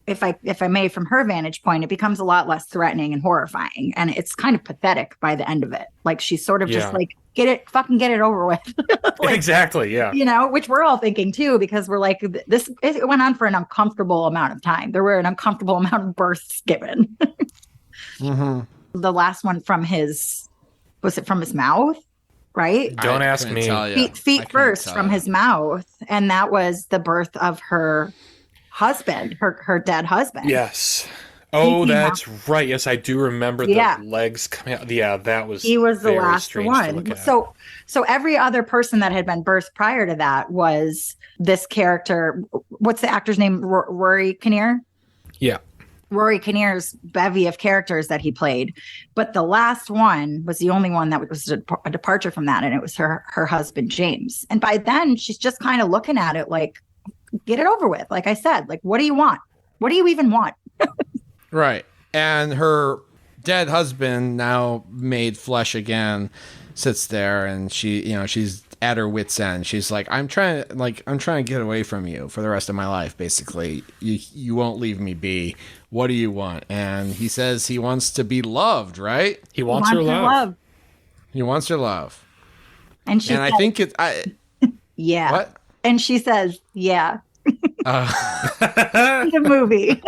S3: if I may, from her vantage point, it becomes a lot less threatening and horrifying. And it's kind of pathetic by the end of it. Like she's sort of just like, get it over with. Like,
S2: exactly. Yeah.
S3: You know, which we're all thinking too, because we're like, it went on for an uncomfortable amount of time. There were an uncomfortable amount of births given. The last one was it from his mouth? Right?
S2: Don't ask me.
S3: Feet first from his mouth. And that was the birth of her husband, her dead husband.
S2: Yes. Oh, that's right. Yes, I do remember the legs coming out. Yeah, that was.
S3: He was the last one. So every other person that had been birthed prior to that was this character. What's the actor's name? Rory Kinnear?
S2: Yeah.
S3: Rory Kinnear's bevy of characters that he played. But the last one was the only one that was a departure from that. And it was her husband, James. And by then, she's just kind of looking at it like, get it over with. Like I said, like, what do you want? What do you even want?
S1: Right. And her dead husband, now made flesh again, sits there, and she's at her wit's end. She's like, I'm trying to get away from you for the rest of my life, basically. You won't leave me be. What do you want? And he says he wants to be loved, right?
S2: He wants her love.
S1: He wants her love.
S3: And she
S1: I think
S3: yeah.
S1: What?
S3: And she says, yeah. The movie.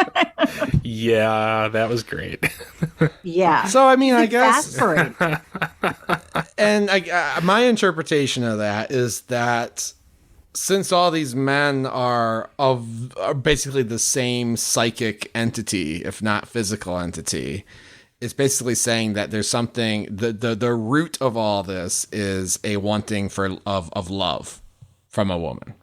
S2: Yeah, that was great.
S3: Yeah.
S1: So, I mean, I guess...
S3: Aspirate.
S1: And my interpretation of that is that since all these men are basically the same psychic entity, if not physical entity, it's basically saying that there's something, the root of all this is a wanting of love from a woman.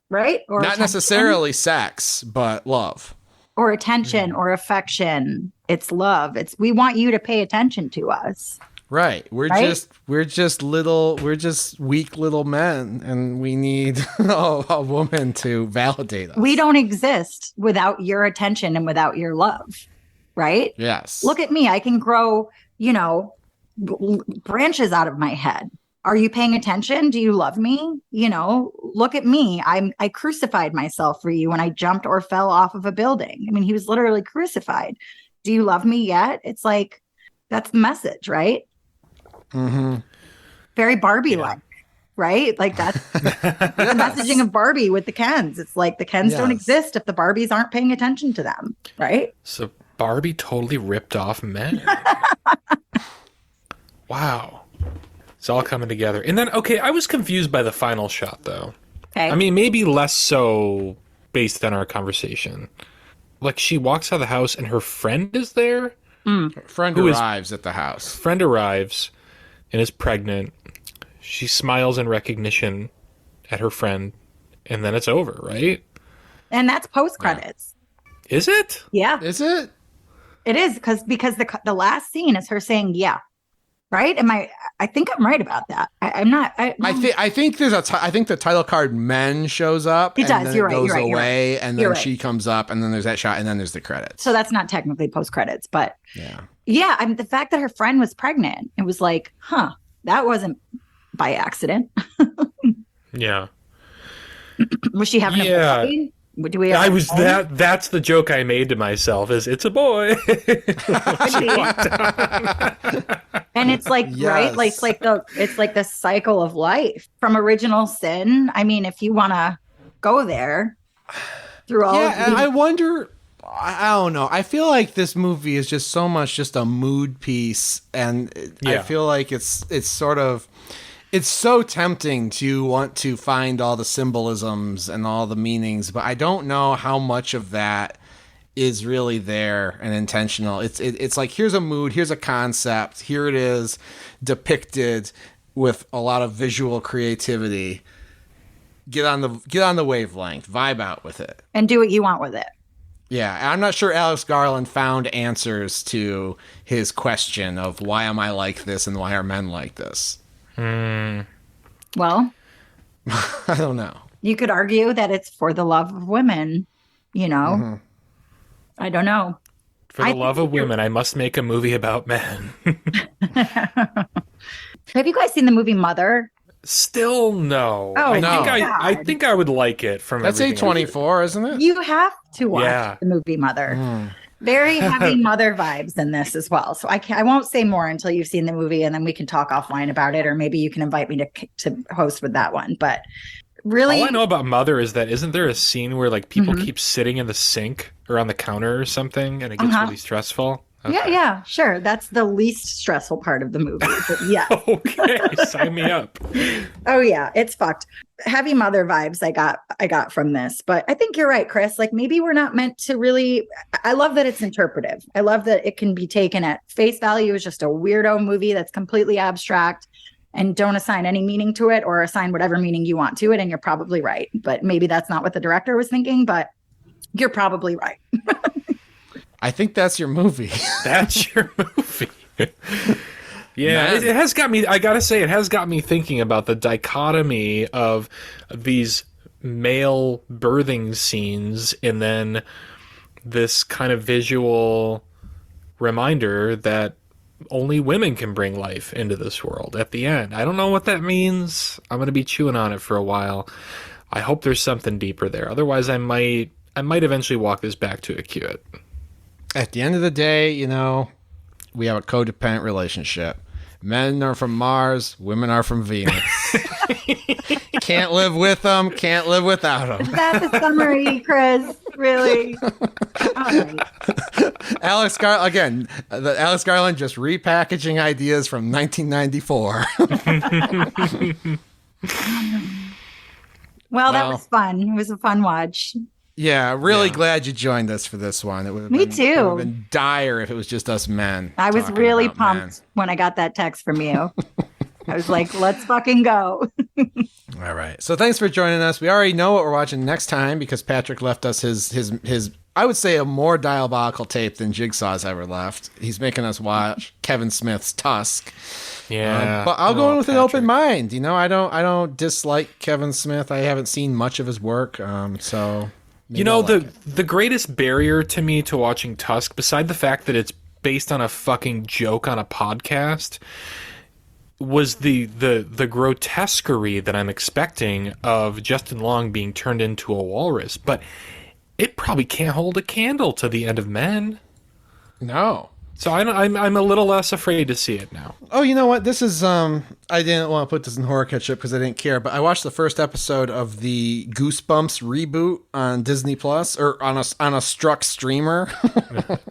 S3: Right? Or
S1: not
S3: attention.
S1: necessarily sex, but love.
S3: Or attention or affection. It's love. We want you to pay attention to us.
S1: Right. We're just weak little men, and we need a woman to validate us.
S3: We don't exist without your attention and without your love. Right?
S1: Yes.
S3: Look at me. I can grow, branches out of my head. Are you paying attention? Do you love me? Look at me. I crucified myself for you when I jumped or fell off of a building. I mean, he was literally crucified. Do you love me yet? It's like, that's the message, right?
S1: Mm-hmm.
S3: Very Barbie-like, right? Like that's the messaging of Barbie with the Kens. It's like the Kens don't exist if the Barbies aren't paying attention to them, right?
S2: So Barbie totally ripped off men. Wow. It's all coming together. And then, okay, I was confused by the final shot, though.
S3: Okay.
S2: I mean, maybe less so based on our conversation. Like, she walks out of the house and her friend is there?
S1: Friend arrives at the house.
S2: Friend arrives and is pregnant. She smiles in recognition at her friend, and then it's over, right?
S3: And that's post-credits.
S2: Yeah. Is it?
S3: Yeah.
S1: Is it?
S3: It is, because the last scene is her saying, yeah. Right? I think I'm right about that. I'm not.
S1: I think there's I think the title card "Men" shows up.
S3: It does.
S1: Then
S3: You're right.
S1: Goes
S3: You're right.
S1: away, and then
S3: You're
S1: she comes up, and then there's that shot, and then there's the credits.
S3: So that's not technically post credits, but
S1: yeah.
S3: I mean, the fact that her friend was pregnant, it was like, that wasn't by accident.
S2: Yeah.
S3: Was she having a boy? Do we?
S2: That's the joke I made to myself. Is it's a boy.
S3: And it's like, right? Like it's like the cycle of life from original sin. I mean, if you want to go there through all of
S1: and I wonder, I don't know. I feel like this movie is just so much just a mood piece, and I feel like it's so tempting to want to find all the symbolisms and all the meanings, but I don't know how much of that is really there and intentional. It's like, here's a mood, here's a concept, here it is depicted with a lot of visual creativity. Get on the wavelength, vibe out with it,
S3: and do what you want with it.
S1: Yeah, I'm not sure Alex Garland found answers to his question of why am I like this and why are men like this.
S3: Well,
S1: I don't know.
S3: You could argue that it's for the love of women,
S1: Mm-hmm.
S3: I don't know.
S2: For the love of women, I must make a movie about men.
S3: Have you guys seen the movie Mother?
S2: Still no.
S3: Oh,
S2: I think I would like it from
S1: That's A24, isn't it?
S3: You have to watch the movie Mother. Very heavy mother vibes in this as well. So I won't say more until you've seen the movie, and then we can talk offline about it, or maybe you can invite me to host with that one. But really,
S2: all I know about Mother is that isn't there a scene where like people keep sitting in the sink or on the counter or something, and it gets really stressful? Okay.
S3: Yeah, sure. That's the least stressful part of the movie. But yeah.
S2: Okay, sign me up.
S3: Oh yeah, it's fucked. Heavy mother vibes I got from this. But I think you're right, Chris. Like, maybe we're not meant to really. I love that it's interpretive. I love that it can be taken at face value as just a weirdo movie that's completely abstract, and don't assign any meaning to it, or assign whatever meaning you want to it. And you're probably right. But maybe that's not what the director was thinking, but you're probably right.
S1: I think that's your movie.
S2: That's your movie. Yeah, it has got me, I gotta say, it has got me thinking about the dichotomy of these male birthing scenes and then this kind of visual reminder that only women can bring life into this world at the end. I don't know what that means. I'm going to be chewing on it for a while. I hope there's something deeper there. Otherwise, I might eventually walk this back to a queue it.
S1: At the end of the day, you know, we have a codependent relationship. Men are from Mars, women are from Venus. Can't live with them, can't live without them.
S3: Is that the summary, Chris? Really? All right.
S1: Alex Garland just repackaging ideas from 1994.
S3: Well, that was fun. It was a fun watch.
S1: Yeah, really glad you joined us for this one. It would have
S3: Me too.
S1: It would have been dire if it was just us men.
S3: I was
S1: talking
S3: really
S1: about
S3: pumped
S1: men.
S3: when I got that text from you. I was like, let's fucking go.
S1: All right. So thanks for joining us. We already know what we're watching next time because Patrick left us his I would say a more diabolical tape than Jigsaw's ever left. He's making us watch Kevin Smith's Tusk.
S2: Yeah.
S1: But I'll go in with an open mind. You know, I don't dislike Kevin Smith. I haven't seen much of his work. So maybe
S2: you know,
S1: I'll like it.
S2: the greatest barrier to me to watching Tusk, beside the fact that it's based on a fucking joke on a podcast, was the grotesquerie that I'm expecting of Justin Long being turned into a walrus. But it probably can't hold a candle to the end of Men.
S1: No.
S2: So I'm a little less afraid to see it now.
S1: Oh, you know what? This is I didn't want to put this in horror ketchup because I didn't care, but I watched the first episode of the Goosebumps reboot on Disney Plus or on a struck streamer.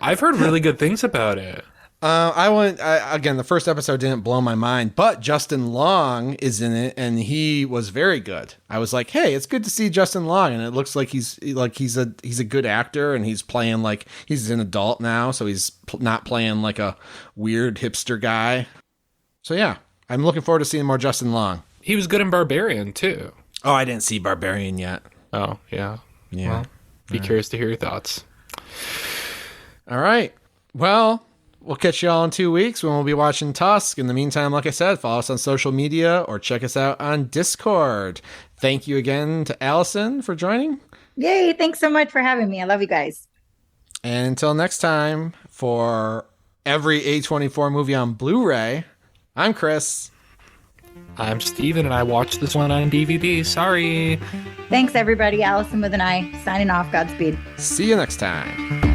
S2: I've heard really good things about it.
S1: Again, the first episode didn't blow my mind, but Justin Long is in it, and he was very good. I was like, hey, it's good to see Justin Long, and it looks like he's a good actor, and he's playing like he's an adult now, so he's not playing like a weird hipster guy. So yeah, I'm looking forward to seeing more Justin Long.
S2: He was good in Barbarian too.
S1: Oh, I didn't see Barbarian yet.
S2: Oh yeah.
S1: Yeah.
S2: Well, be curious to hear your thoughts.
S1: All right. Well, we'll catch you all in 2 weeks when we'll be watching Tusk. In the meantime, like I said, follow us on social media or check us out on Discord. Thank you again to Allison for joining.
S3: Yay. Thanks so much for having me. I love you guys.
S1: And until next time, for every A24 movie on Blu-ray, I'm Chris.
S2: I'm Steven, and I watched this one on DVD. Sorry.
S3: Thanks, everybody. Allison-with-an-I signing off. Godspeed.
S1: See you next time.